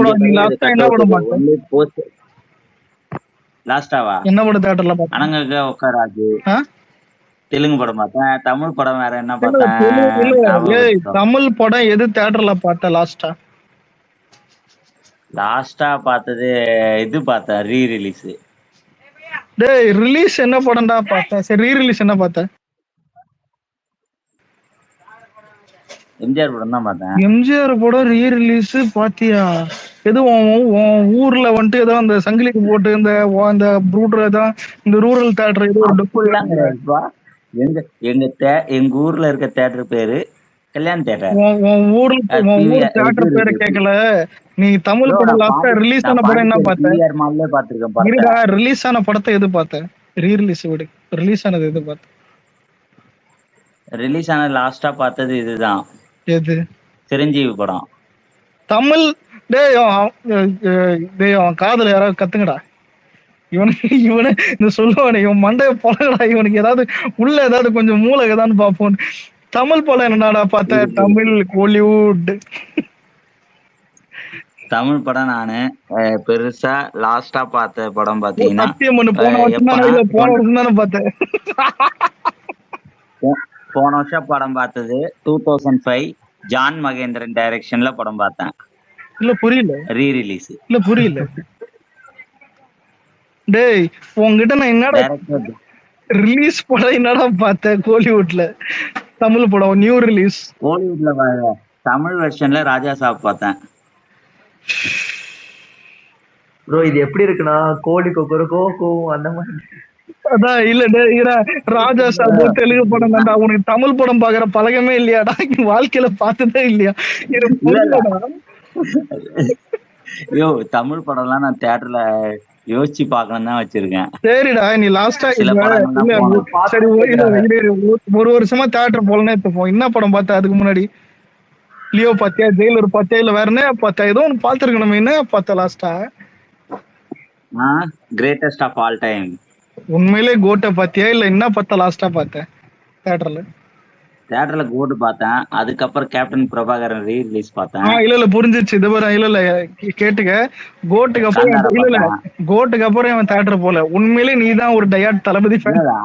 படம் தியேட்டர்ல பார்த்தேன்? அனங்க உட்காராது. தெலுங்கு படம் பார்த்தேன். தமிழ் படம் வேற என்ன பார்த்தேன்? தமிழ் படம் எது தியேட்டர்ல பார்த்த லாஸ்டா? லாஸ்டா பார்த்தது இது பார்த்தேன், ரீ ரிலீஸ். டேய் ரிலீஸ் என்ன படம்டா பார்த்தேன்? சரி ரீ ரிலீஸ் என்ன பார்த்தேன்? எம்ஜிஆர் படம் தான் பார்த்தேன். எம்ஜிஆர் படம் ரீ ரிலீஸ் பாத்தியா? எது ஊர்ல வந்துட்டு ஏதோ அந்த சங்கிலிக்கு போட்டு இந்த ப்ரூடர் தான் இந்த ரூரல் தியேட்டர் ஏதோ எங்க ஊர்ல இருக்க தியேட்டர் பேரு கல்யாண் தியேட்டர். ஊர் தியேட்டர் பேரை கேட்கல. நீ தமிழ் படம் லாஸ்டா ரிலீஸ் ஆன படம் என்ன பார்த்த? ரிலீஸ் ஆன படத்தை எது பார்த்த? ரீ ரிலீஸ் விடு. ரிலீஸ் ஆனது எது பார்த்த? ரிலீஸ் ஆன லாஸ்டா பார்த்தது இதுதான். எது? சிரஞ்சீவி படம். தமிழ். டேய் அவன் காதல யாராவது கத்துங்கடா. இவனு இந்த சொல்லுவானே இவன் மண்டைய பொழகடா. இவனுக்கு ஏதாவது உள்ள ஏதாவது கொஞ்சம் மூளை ஏதான்னு பாப்போம். தமிழ் படம் என்னடா பார்த்த? தமிழ் கோலிவுட் தமிழ் படம் நானு பெருசா லாஸ்டா பார்த்த படம் பாத்தீங்கன்னா போன வருஷம் படம் பார்த்தது 2005 ஜான் மகேந்திரன் டைரக்ஷன்ல படம் பார்த்தேன். இல்ல புரியல. Re release. இல்ல புரியல. டேய் உங்ககிட்ட நான் என்னடா ரிலீஸ் படம் என்னடா பார்த்தேன்? கோலிவுட்ல தமிழ் படம் நியூ ரிலீஸ். கோலிவுட்ல தமிழ் வெர்ஷன்ல ராஜா சாப் பார்த்தேன். ப்ரோ இது எப்படி இருக்குன்னா கோழி கோகோ அந்த மாதிரி. அதான் இல்ல ராஜா சாப் தெலுங்கு படம் தான்டா. உனக்கு தமிழ் படம் பாக்குற பழக்கமே இல்லையாடா? வாழ்க்கையில பார்த்ததே இல்லையா? ஐயோ தமிழ் படம் எல்லாம் நான் தியேட்டர்ல யோசிச்சு பாக்கணும் தான் வச்சிருக்கேன். சரிடா நீ லாஸ்டா சரி ஒரு வருஷமா தியேட்டர் போலன்னு எடுத்துப்போம். என்ன படம் பார்த்த அதுக்கு முன்னாடி? லியோ பாத்தியா? ஜெயிலர் பாத்தியா? இல்ல வேற என்ன பார்த்தா? ஏதோ ஒன்னு பாத்துருக்கணும். என்ன பார்த்த லாஸ்டா? Greatest of all time. உண்மையிலே கோட்டை பாத்தியா இல்ல என்ன பார்த்தா லாஸ்டா பார்த்த தியேட்டர்ல? தியேட்டர்ல கோட் பார்த்தேன். அதுக்கப்புறம் கேப்டன் பிரபாகரன் ரீ-ரிலீஸ் பார்த்தேன். இல்ல புரிஞ்சிச்சு. இது பாரு, இல்ல கேட்டுக்க. கோட்டுக்கு அப்புறம் காந்தாரா இல்ல பார்த்தேன். கோட்டுக்கு அப்புறம் அவன் தியேட்டர் போல. உண்மையிலே நீ தான் ஒரு டயாட் தளபதி ஃபேன். இல்லடா,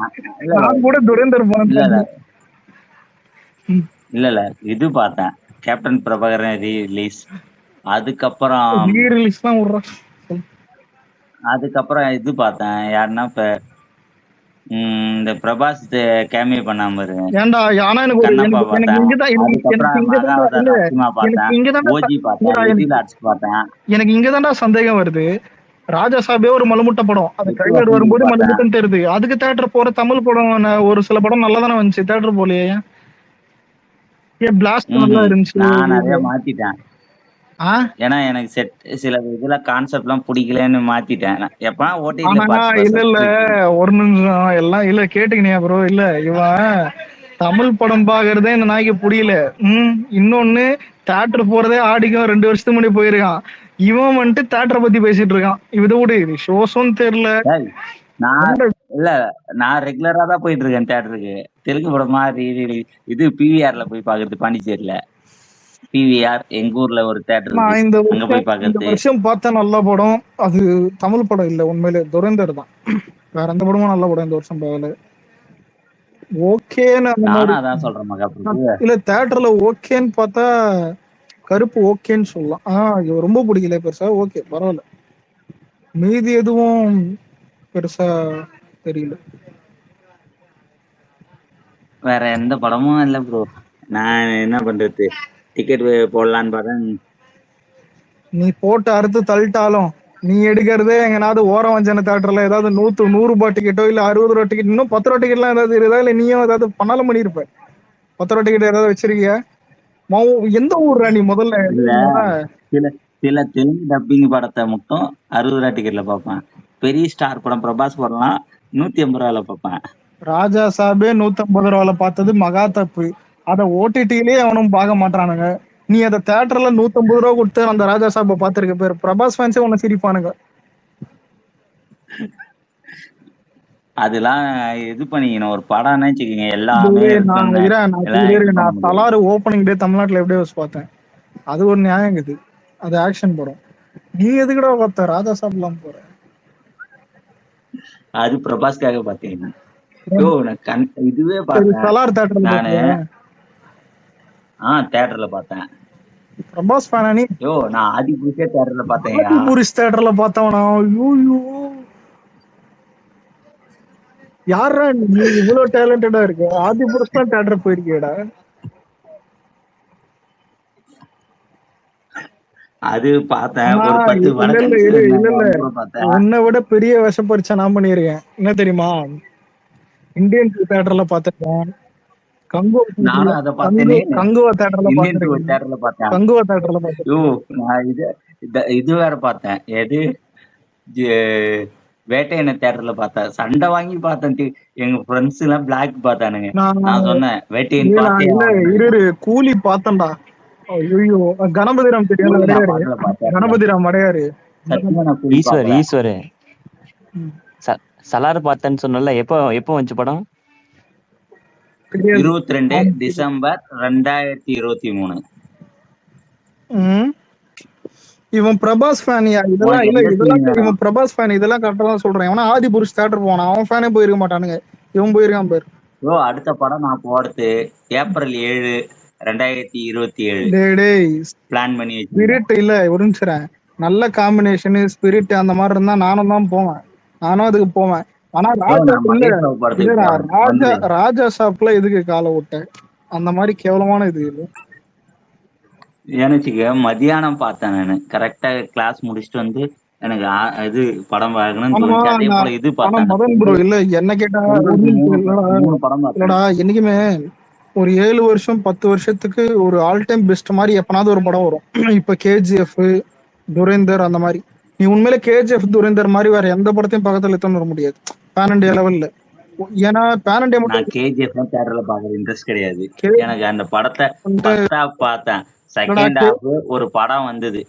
இல்ல நான் கூட துரேந்தர் இல்ல போனேன். இல்ல இது பார்த்தேன். Captain Prabhakaran re-release. அதுக்கப்புறம் ரீ-ரிலீஸ் தான் விடுறான். அதுக்கப்புறம் இது பார்த்தேன். யாருன்னா இப்ப இந்த பிரபாஸ் கேமியோ பண்ணாம பாரு. ஏன்டா ஆனா எனக்கு கண்ணப்பா பார்த்தேன். அதுக்கப்புறம் மகாவதார் இல்ல நரசிம்மா பார்த்தேன். ஓஜி பார்த்தேன். லிட்டில் ஆர்ட்ஸ் பார்த்தேன். எனக்கு இங்கதான்டா சந்தேகம் வருது. ராஜா சாபே ஒரு மலுமுட்டை படம். அது ட்ரைலர் வரும்போது மலுமுட்டைன்னு தெரியுது. அதுக்கு தியேட்டர் போற தமிழ் படம் ஒரு சில படம் நல்லா தானே வந்துச்சு. தியேட்டர் போலயே ஏன் பிளாஸ்ட் நல்லா இருந்துச்சு. நான் நிறைய மாத்திட்டேன். ஏன்னா எனக்கு சில இதுல கான்செப்ட் எல்லாம் பிடிக்கலன்னு மாத்திட்டேன். எப்ப இல்ல இல்ல ஒரு நிமிஷம் எல்லாம் இல்ல கேட்டுக்கினியா ப்ரோ. இல்ல இவன் தமிழ் படம் பாக்குறதே இந்த நாய்க்கு புரியல. இன்னொன்னு தியேட்டர் போறதே ஆடிக்கும் 2 வருஷத்துக்கு முன்னாடி போயிருக்கான். இவன் வந்துட்டு தியேட்டரை பத்தி பேசிட்டு இருக்கான். இதை விட ஷோஸும் தெரியல. நான் ரெகுலரா தான் போயிட்டு இருக்கேன் தியேட்டருக்கு. தெலுங்கு படமா இது பிவிஆர்ல போய் பாக்குறது. பாண்டிச்சேரியில பிவிஆர் எங்க ஊர்ல ஒரு தியேட்டர். அங்க போய் பாக்குறது. வருஷம் பார்த்தா நல்ல படம். அது தமிழ் படம் இல்ல, உண்மையிலே துரேந்தர் தான். வேற எந்த படமும் நல்ல படம் இந்த வருஷம் போகல. ஓகேன்னு அதான் சொல்றேன் மகா. இல்ல தியேட்டர்ல ஓகேன்னு பார்த்தா கருப்பு ஓகேன்னு சொல்லலாம். இது ரொம்ப பிடிக்கல பெருசா. ஓகே பரவாயில்ல. மீதி எதுவும் பெருசா தெரியல. வேற எந்த படமும் இல்ல ப்ரோ. நான் என்ன பண்றது, டிக்கெட் போடலான்னு பார்த்தேன். நீ போட்டு அறுத்து தள்ளிட்டாலும் நீ எடுக்கிறதே எங்கனாவது ஓரம் வஞ்சன தியேட்டர்ல ஏதாவது 100 ரூபாய் டிக்கெட்டோ இல்ல 60 ரூபாய் டிக்கெட், இன்னும் 10 ரூபாய் டிக்கெட் எல்லாம் ஏதாவது இருக்குதா? இல்ல நீயும் ஏதாவது பண்ணாலும் பண்ணிருப்ப? 10 ரூபாய் டிக்கெட் ஏதாவது வச்சிருக்கியா? எந்த ஊர்ரா நீ முதல்ல? சில தெலுங்கு டப்பிங் படத்தை மட்டும் 60 ரூபாய் டிக்கெட்ல பார்ப்பேன். பெரிய ஸ்டார் படம் பிரபாஸ் படம்லாம் 150 ரூபாயில பார்ப்பேன். ராஜா சாபே 150 ரூபாயில பார்த்தது மகா தப்பு. அத ஓடிடிலயே அவனும் பார்க்க மாட்டானுங்க. நீ அத தியேட்டர்ல 150 ரூபா கொடுத்து அந்த ராஜா சாப பாத்துருக்க பேர் பிரபாஸ் ஃபேன்ஸே உன்னை சிரிப்பானுங்க. அதெல்லாம் இது பண்ணிக்கணும். ஒரு படம்னு வச்சுக்கீங்க எல்லாமே. நான் தலாறு ஓப்பனிங் டே தமிழ்நாட்டுல எப்படியோ பார்த்தேன். அது ஒரு நியாயங்குது. அது ஆக்ஷன் படம். நீ எதுக்குடா பார்த்த ராஜா சாப்லாம் போற? அது பிரபாஸ்க்காக பாத்தீங்க. இதுவே பார்த்தேன் நானு. தியேட்டர்ல பார்த்தேன். பிரபாஸ் ஃபேனா நீ? நான் ஆதிபுருஷே தியேட்டர்ல பார்த்தேன். ஆதிபுருஷ் தியேட்டர்ல பார்த்தவனா? ஐயோ யாரா நீ இவ்வளவு டேலண்டடா இருக்கு? ஆதிபுருஷ் தான் தியேட்டர் போயிருக்கேடா. அது பார்த்தேன். உன்னை விட பெரிய விஷப்பரிச்சை நான் பண்ணிருக்கேன். என்ன தெரியுமா? இந்தியன் தியேட்டர்ல பாத்திருக்கேன். கங்குவா தியேட்டர்ல இது வேற பார்த்தேன். எது வேட்டையனை தியேட்டர்ல பார்த்தேன். சண்டை வாங்கி பார்த்தேன். எங்க ஃப்ரெண்ட்ஸ் எல்லாம் பிளாக் பார்த்தானுங்க. நான் சொன்னேன் வேட்டையன் பார்த்தேன். கூலி பார்த்தேன்டா. ஐயோ கணபதிராம் தெரியும். கணபதிராம் அடையாரு. ஈஸ்வரு சலார் பார்த்தேன்னு சொன்னல. எப்போ வந்துச்சு படம்? 22 டிசம்பர் 2023. இவன் பிரபாஸ் ஃபேனியா? இதெல்லாம் இல்ல, இதெல்லாம் இவன் பிரபாஸ் ஃபேன். இதெல்லாம் கரெக்டா தான் சொல்றேன். அவனா ஆதிபுருஷ் தியேட்டர் போனான். அவன் ஃபேனே போயிருக்க மாட்டானுங்க. இவன் போயிருக்கான் பேர். அடுத்த படம் நான் போறது ஏப்ரல் 7, 2027 பிளான் பண்ணி வச்சு. ஸ்பிரிட் இல்ல ஒரு நிமிஷம். நல்ல காம்பினேஷன் ஸ்பிரிட் அந்த மாதிரி இருந்தா நானும் தான் போவேன். நானும் அதுக்கு போவேன். ஆனா ராஜா ஷாப்ல எதுக்கு காலை விட்ட? அந்த மாதிரி கேவலமான இது இல்லை. எனக்கு மதியானம் பார்த்தேன். நான் கரெக்டா கிளாஸ் முடிச்சுட்டு வந்து எனக்கு இது படம் பார்க்கணும்னு தோணுச்சு. அதே போல இது பார்த்தேன். மதன் ப்ரோ இல்ல என்ன கேட்டா இல்லடா, என்னைக்குமே ஒரு 7 வருஷம் 10 வருஷத்துக்கு ஒரு ஆல் டைம் பெஸ்ட் மாதிரி எப்பனாவது ஒரு படம் வரும். இப்ப கேஜிஎஃப், துரேந்தர் அந்த மாதிரி. நீ உண்மையில கேஜிஎஃப், துரேந்தர் மாதிரி வேற எந்த படத்தையும் பக்கத்துல எத்தனை வர முடியாது பேன் இண்டியா லெவல்ல. ஏன்னா பேன் இண்டியா மட்டும் கேஜிஎஃப் தியேட்டர்ல பாக்குற இன்ட்ரெஸ்ட் கிடையாது எனக்கு. அந்த படத்தை பார்த்தேன். செகண்ட் ஹாஃப் ஒரு படம் வந்தது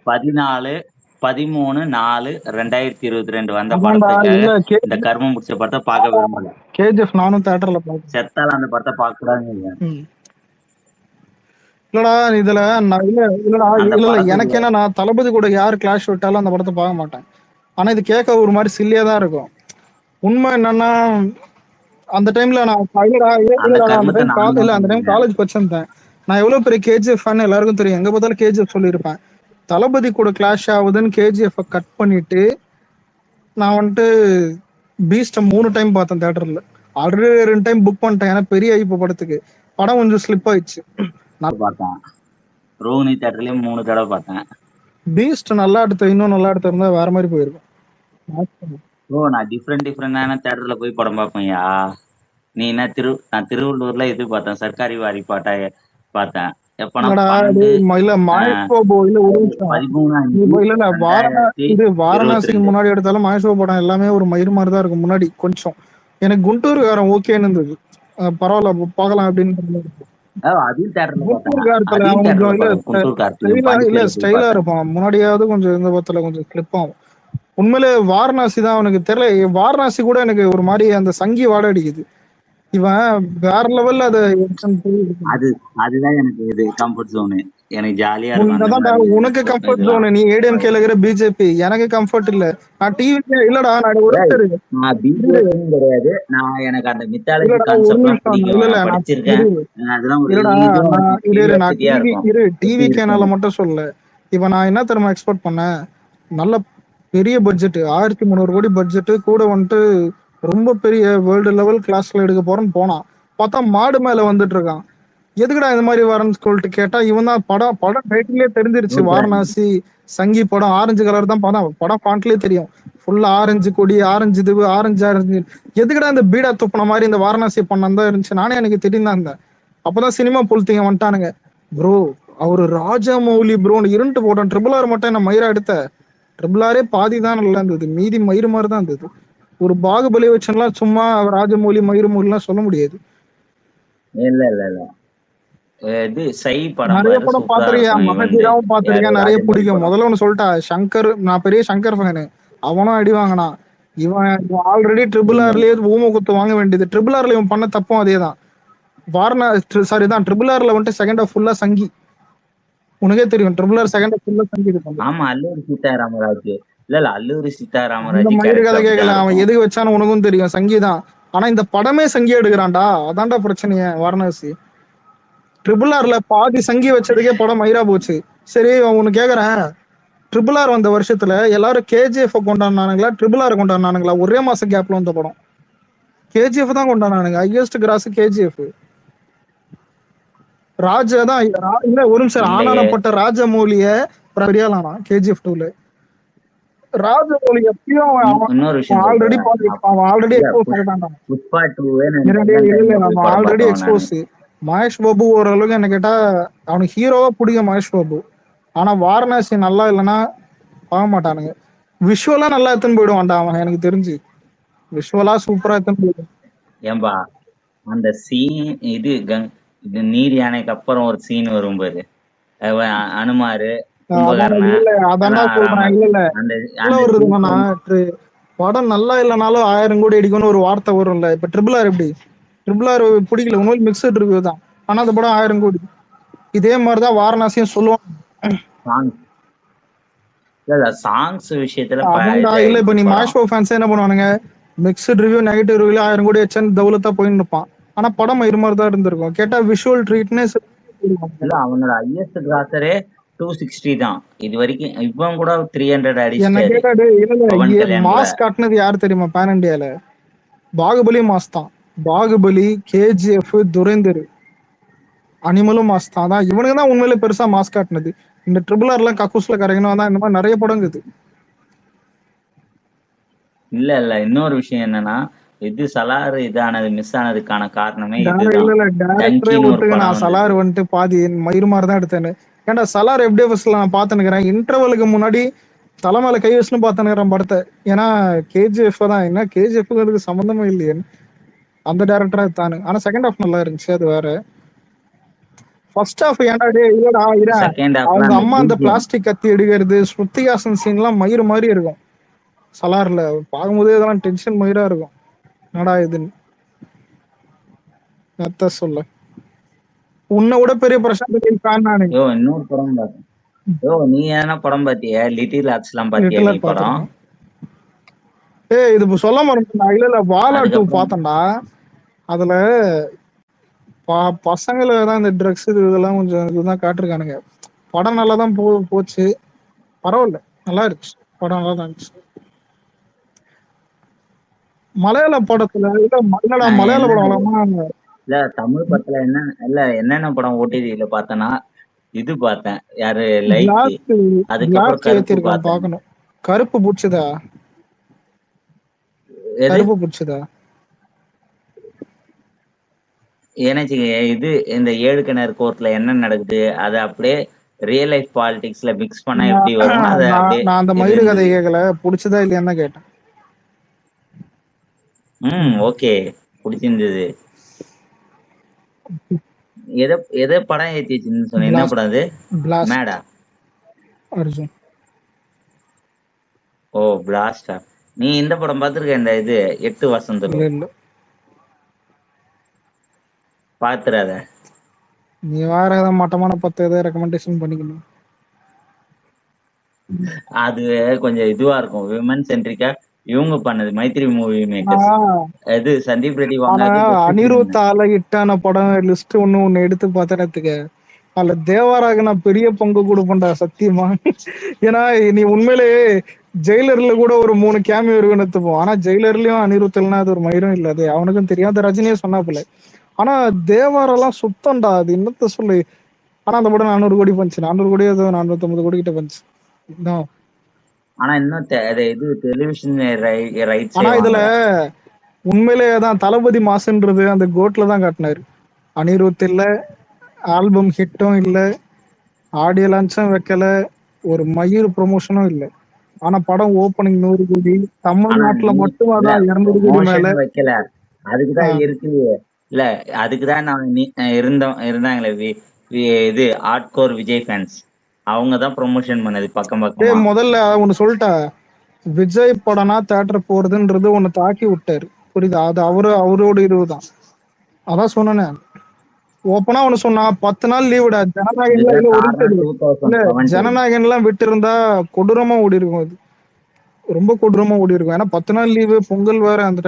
14 13/4/2022 வந்த அதான்டா படத்துக்காக இல்ல இந்த கர்மம் முடிச்ச படத்தை பார்க்க விரும்பல. கேஜிஎஃப் நானும் தியேட்டர்ல பார்த்தேன். செத்தால அந்த படத்தை பார்க்க கூடாதுன்னு இல்லடா இதுல நான் இல்லடா அந்த இல்ல படத்துக்கு எனக்கு என்ன, நான் தளபதி கூட யார் கிளாஷ் விட்டாலும் அந்த படத்தை பார்க்க மாட்டேன். ஆனா இது கேட்க ஒரு மாதிரி சில்லியா தான் இருக்கும். உண்மை என்னன்னா அந்த டைம்ல நான் அந்த டைம் காலேஜ் படிச்சிருந்தேன். நான் எவ்வளவு பெரிய கேஜிஎஃப் ஃபேன் எல்லாருக்கும் தெரியும். எங்க பார்த்தாலும் கேஜிஎஃப் சொல்லியிருப்பேன். தளபதி கூட கிளாஷ் ஆகுதுன்னு கேஜிஎஃப் கட் பண்ணிட்டு நான் வந்துட்டு பீஸ்ட 3 டைம் பார்த்தேன் தியேட்டர்ல. ஆல்ரெடி 2 டைம் புக் பண்ணிட்டேன். ஏன்னா பெரிய ஐப்பு படத்துக்கு படம் கொஞ்சம் ஸ்லிப் ஆயிடுச்சு. நான் பார்த்தேன் ரோஹினி தியேட்டர்லயும் 3 தடவை பார்த்தேன். பீஸ்ட் நல்லா எடுத்து இன்னும் நல்லா எடுத்து இருந்தா வேற மாதிரி போயிருக்கும். நான் டிஃப்ரெண்டான தியேட்டர்ல போய் படம் பார்ப்பேன்யா. நீ என்ன நான் திருவள்ளூர்ல இது பார்த்தேன், சர்க்காரி வாரி பாட்டா பார்த்தேன். வாரணாசிக்கு முன்னாடி எடுத்தாலும் மகேஷ் பாபு படம் எல்லாமே ஒரு மயிர் மாதிரி தான் இருக்கும். முன்னாடி கொஞ்சம் எனக்கு குண்டூர்காரன் ஓகேன்னு இருந்தது, பரவாயில்ல பாக்கலாம் அப்படின்னு. ஸ்டைலா இருப்பான் முன்னாடியாவது, கொஞ்சம் இந்த படத்துல கொஞ்சம் கிளிப் ஆகும். உண்மையிலே வாரணாசி தான் அவனுக்கு தெரியல. வாரணாசி கூட எனக்கு ஒரு மாதிரி அந்த சங்கி வாட அடிக்குது. இவன் வேற லெவல்ல அதுதான் எனக்கு இது கம்ஃபர்ட் ஜோன். எனக்கு ஜாலியா இருக்கும். உனக்கு கம்ஃபர்ட் ஜோன், நீ ஏடிஎம் கேல இருக்கிற பிஜேபி. எனக்கு கம்ஃபர்ட் இல்ல. நான் டிவி இல்லடா, நான் கிடையாது. நான் எனக்கு அந்த மித்தாலஜி கான்செப்ட் படிச்சிருக்கேன். டிவி கேனால மட்டும் சொல்ல. இப்ப நான் என்ன தெரியுமா எக்ஸ்பெக்ட் பண்ணேன், நல்ல பெரிய பட்ஜெட் 1300 கோடி பட்ஜெட் கூட வந்துட்டு ரொம்ப பெரிய வேர்ல்டு லெவல் கிளாஸ்ல எடுக்க போறேன்னு போனான். பார்த்தா மாடு மேல வந்துட்டு இருக்கான். எதுக்குடா இந்த மாதிரி வரேன்னு சொல்லிட்டு கேட்டா, இவன் தான் படம் டைட்டிலே தெரிஞ்சிருச்சு. வாரணாசி சங்கி படம், ஆரஞ்சு கலர் தான் படம் பாண்ட்லயே தெரியும். ஃபுல்லா ஆரஞ்சு கொடி, ஆரஞ்சு இது, ஆரஞ்சு. எதுக்குடா இந்த பீடா துப்புன மாதிரி இந்த வாரணாசி பண்ணம் தான் இருந்துச்சு. நானே எனக்கு தெரியும் தான் இருந்தேன். அப்பதான் சினிமா பொழுத்திங்க வந்துட்டானுங்க. ப்ரோ அவரு ராஜமௌலி ப்ரோன்னு இருண்டு போட்டோம். RRR மட்டும் என்ன மயிரா எடுத்த? RRRே பாதி தான் நல்லா இருந்தது, மீதி மயிறு மாதிரி தான் இருந்தது. ஒரு பாகுபலி வச்சுலாம் சும்மா ராஜமௌலி மயிறுமொழிலாம் சொல்ல முடியாது. நிறைய படம் பாத்திருக்கேன், மகஜிராவும் பாத்திருக்கேன், நிறைய பிடிக்கும். முதல்ல ஒண்ணு சொல்லிட்டா, சங்கர், நான் பெரிய சங்கர் ஃபேனு. அவனும் அடி வாங்கினான். இவன் ஆல்ரெடி RRRலயே ஊம குத்து வாங்க வேண்டியது. RRRல இவன் பண்ண தப்பும் அதேதான். RRRல வந்துட்டு செகண்ட் ஹாஃப் ஃபுல்லா சங்கி. உனக்கே தெரியும் RRR செகண்ட் ஹாஃப் ஃபுல்லா சங்கி இது பண்ணான். ஆமா, அல்லூரி சீதாராமராஜ். இல்ல அல்லூரி சீதாராமராஜ் மயிறு கதை கேட்கல. அவன் எதுக்கு வச்சான்னு உனக்கும் தெரியும், சங்கிதான். ஆனா இந்த படமே சங்கி எடுக்கிறான்டா, அதான்டா பிரச்சனைய. வாரணாசி RRRல பாதி சங்கி வச்சதுக்கே படம் மயிரா போச்சு. சரி உனக்கு கேக்குறேன், RRR வந்த வருஷத்துல எல்லாரும் KGF கொண்டாடினானுங்களா RRR கொண்டாடினானுங்களா? ஒரே மாசம் கேப்ல வந்த படம் KGF தான் கொண்டாடினானுங்க. Highest gross KGF. ராஜா தான் இல்ல, ஒரு நிமிஷம். ஆனானப்பட்ட ராஜமௌலிய பெரியாளானா KGF 2ல. ராஜமௌலி எப்பயும் ஆல்ரெடி எக்ஸ்போஸ் ஆகிட்டான். Already expose. மகேஷ் பாபு ஓரளவுக்கு என்ன கேட்டா அவனுக்கு ஹீரோவா பிடிக்கும் மகேஷ் பாபு. ஆனா வாரணாசி நல்லா இல்லைன்னா பார்க்க மாட்டானுங்க. விஷுவலா நல்லா எடுத்துன்னு போயிடுவான்டா அவன். எனக்கு தெரிஞ்சு விஷுவலா சூப்பரா எடுத்துன்னு போயிடுவான். ஏன்பா அந்த சீன் இது நீர் யானைக்கு அப்புறம் ஒரு சீன் வரும் பாரு, அனுமாரு படம் நல்லா இல்லைனாலும் 1000 கோடி அடிக்கும்னு ஒரு வார்த்தை வரும்ல. இப்ப RRR எப்படி? RRR பிடிக்கல, உண்மையில மிக்சட் ரிவ்யூ தான். ஆனா அந்த படம் 1000 கோடி. இதே மாதிரிதான் வாரணாசியும் சொல்லுவாங்க. சாங்ஸ் விஷயத்துல இல்ல, இப்ப நீ மகேஷ் பாபு ஃபேன்ஸ் என்ன பண்ணுவானுங்க, மிக்சட் ரிவ்யூ நெகட்டிவ் ரிவ்யூல 1000 கோடி வச்சேன்னு தௌலத்தா போயின்னு இருப்பான். ஆனா படம் இது மாதிரி தான் இருந்திருக்கும். கேட்டா விஷுவல் ட்ரீட்னே அவனோட ஹையஸ்ட் கிராஸரே 260 தான் இது வரைக்கும். இவன் கூட 300 அடிச்சு. மாஸ் காட்டினது யாரு தெரியுமா பேன் இண்டியால? பாகுபலி மாஸ் தான். பாகுபலி, KGF, துரேந்தர், அனிமலும் மாஸ் தான். இவனுக்கு தான் உண்மையில பெருசா மாஸ் காட்டினது. இந்த RRR எல்லாம் கக்கூஸ்ல கரைக்கணும் தான். இந்த மாதிரி நிறைய படம் இருக்குது. இல்ல இன்னொரு விஷயம் என்னன்னா, இது சலார் இதானது மிஸ் ஆனதுக்கான காரணமே நான் சலார் வந்துட்டு பாதி மயிறு மாதிரிதான் எடுத்தேன்னு. ஏன்டா சலார் FDFSல நான் பாத்துனுக்கிறேன். இன்டர்வலுக்கு முன்னாடி தலைமையில கை வச்சுன்னு பாத்துனுக்கிறேன் படத்தை. ஏன்னா KGF தான். என்ன KGF சம்பந்தமே இல்லையே, அந்த டேரக்டரா தானு. ஆனா செகண்ட் ஹாஃப் நல்லா இருந்துச்சு, அது வேற. ஃபர்ஸ்ட் ஹாஃப் ஏன்டா டேய் இல்லடா செகண்ட் அவங்க ஹாஃப்ல அந்த அம்மா அந்த BGM. பிளாஸ்டிக் கத்தி எடுக்கிறது ஸ்ருத்திஹாசன் சீன்லாம் மயிறு மாதிரி இருக்கும் சலார்ல பார்க்கும்போதே இதெல்லாம் டென்ஷன் மயிரா இருக்கும். என்னடா இதுன்னு அத்த சொல்ல உன்னை விட பெரிய பிரசாந்த் நானு யோ இன்னொரு படம் பார்த்தேன். யோ நீ என்ன படம் பாத்தியா? லிட்டில் ஆர்ட்ஸ் எல்லாம் பாத்தியா நீ லிட்டில் படம்? பாத்துருக்கேன். ஏய் இது இப்ப சொல்ல மாட்டேன். இல்ல வாலா 2 அதுக்கப்புறம் பார்த்தேன்டா. அதுல பசங்களை தான் இந்த ட்ரக்ஸ் இதெல்லாம் கொஞ்சம் இதுதான் காட்டிருக்கானுங்க. படம் நல்லா தான் போச்சு. பரவாயில்ல, நல்லா இருந்துச்சு. படம் நல்லா தான் இருந்துச்சு. மலையாள படத்துல இல்லடா மலையாள என்ன படம் வராம இல்ல தமிழ் படத்துல என்னென்ன படம் ஓடிடில பார்த்தேன்னா இது பார்த்தேன். யாரு லைக், அதுக்கப்புறம் கருப்பு ஏத்திருக்கான் பார்த்தேன். பாக்கணும். கருப்பு பிடிச்சதா? எது கருப்பு பிடிச்சதா? எனக்கு இது இந்த 7 கிணறு கோர்ட்ல என்ன நடக்குது அதை அப்படியே ரியல் லைஃப் பாலிடிக்ஸ்ல மிக்ஸ் பண்ணா எப்படி வரும் அதை அப்படியே நான் அந்த மயிறு கதை கேட்கல, பிடிச்சதா இல்லையான்னு தான் கேட்டேன். ஓகே பிடிச்சிருந்தது. எதை படம் ஏத்தி வச்சுன்னு சொன்ன? என்ன படம் அது? பிளாஸ்ட் மேடா? அர்ஜுன். ஓ பிளாஸ்டா. நீ இந்த படம் பார்த்திருக்க? இந்த இது 8 வசந்தம் இல்ல பாத்துறாத. நீ வேற ஏதாவது மட்டமான 10 ஏதாவது ரெக்கமெண்டேஷன் பண்ணிக்கணும். அது கொஞ்சம் இதுவா இருக்கும், விமன் சென்ட்ரிக்கா. இவங்க பண்ணது மைத்ரி மூவி மேக்கர்ஸ். இது சந்தீப் ரெட்டி ஆனா வாங்க. அனிருத் ஹிட்டான படம் லிஸ்ட் ஒண்ணு எடுத்து பார்த்தேனத்துக்கு அதுல தேவாராக நான் பெரிய பங்கு கொடுப்பேன்டா சத்தியமா. ஏன்னா நீ உண்மையிலே ஜெயிலர்ல கூட ஒரு 3 கேமியோ இருக்குன்னு எடுத்துப்போம். ஆனா ஜெயிலர்லயும் அனிருத் இல்லைன்னா அது ஒரு மயிரும் இல்ல. அது அவனுக்கும் தெரியாத ரஜினியே சொன்னாப்புல. ஆனா தேவாரெல்லாம் சுத்தம்டா, அது என்னத்த சொல்லு. ஆனா அந்த படம் 400 கோடி பண்ணுச்சு. 400 கோடி 450 கோடி கிட்ட பண்ணுச்சு. ஆனா இன்னும் இது டெலிவிஷன் ரைட்ஸ். ஆனா இதுல உண்மையிலேதான் தளபதி மாசுன்றது அந்த கோட்ல தான் காட்டினாரு. அனிருத் இல்ல, ஆல்பம் ஹிட்டும் இல்ல, ஆடியோ லான்ச்சும் வைக்கல, ஒரு மயிர் ப்ரொமோஷனும் இல்ல. ஆனா படம் ஓப்பனிங் 100 கோடி, தமிழ்நாட்டுல மட்டும் அதான் 200 கோடி மேல வைக்கல. அதுக்குதான் இருக்கு இல்ல, அதுக்குதான் நான் இருந்தாங்களே இது ஹார்ட்கோர் விஜய் ஃபேன்ஸ், அவங்கதான் ப்ரொமோஷன் பண்ணது பக்கம் பக்கம். முதல்ல ஒண்ணு சொல்லிட்டா, விஜய் படம்னா தியேட்டர் போறதுன்றது ஒண்ணு தாக்கி விட்டாரு, புரியுதா? அது அவரோட இதுதான். அதான் சொன்னேன். ஓப்பனா ஒண்ணு சொன்னா 10 நாள் லீவுடா ஜனநாயகன் எல்லாம் விட்டு இருந்தா கொடூரமா ஓடி இருக்கும். அது ரொம்ப கொடூரமா ஓடி இருக்கும். ஏன்னா 10 நாள் லீவு, பொங்கல் வேற. அந்த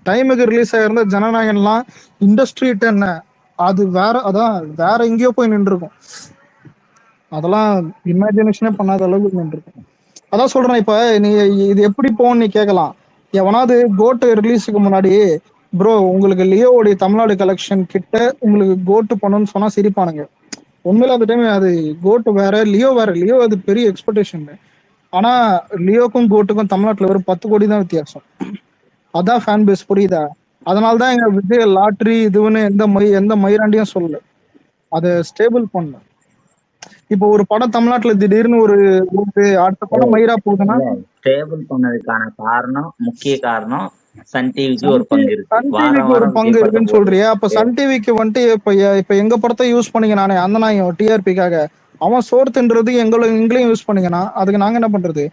டைமுக்கு ரிலீஸ் ஆயிருந்தா ஜனநாயகன் எல்லாம் இண்டஸ்ட்ரி என்ன அது வேற, அதான் வேற எங்கேயோ போய் நின்று இருக்கும். அதெல்லாம் இமேஜினேஷனே பண்ணாத அளவுக்கு நின்று இருக்கும். அதான் சொல்றேன். இப்ப நீ இது எப்படி போன்னு நீ கேட்கலாம். எவனாவது கோட்டு ரிலீஸுக்கு முன்னாடி ப்ரோ உங்களுக்கு லியோவுடைய தமிழ்நாடு கலெக்ஷன் கிட்ட உங்களுக்கு கோட்டு பண்ணணும்னு சொன்னா சிரிப்பானுங்க. உண்மையில அந்த டைம் அது கோட்டு வேற, லியோ வேற. லியோ அது பெரிய எக்ஸ்பெக்டேஷன். ஆனா லியோக்கும் கோட்டுக்கும் தமிழ்நாட்டுல வெறும் 10 கோடி தான் வித்தியாசம். அதான் ஃபேன் பேஸ், புரியுதா? அதனாலதான் எங்க விஜய் லாட்ரி இதுன்னு எந்த மயிராண்டியும் சொல்லல, அதை ஸ்டேபிள் பண்ண. இப்போ ஒரு படம் தமிழ்நாட்டுல திடீர்னு ஒரு அடுத்த படம் மயிரா போகுதுன்னா ஸ்டேபிள் பண்ணதுக்கான காரணம், முக்கிய காரணம் சன் டிவிக்கு ஒரு பங்கு இருக்கு. சன் டிவிக்கு ஒரு பங்கு இருக்குன்னு சொல்றியா? அப்ப சன் டிவிக்கு வந்துட்டு இப்ப எங்க படத்தை யூஸ் பண்ணீங்க, நானே அந்த நாயும் டிஆர்பிக்காக அவன் சோர்த்துன்றது எங்களையும் யூஸ் பண்ணீங்கன்னா அதுக்கு நாங்க என்ன பண்றது?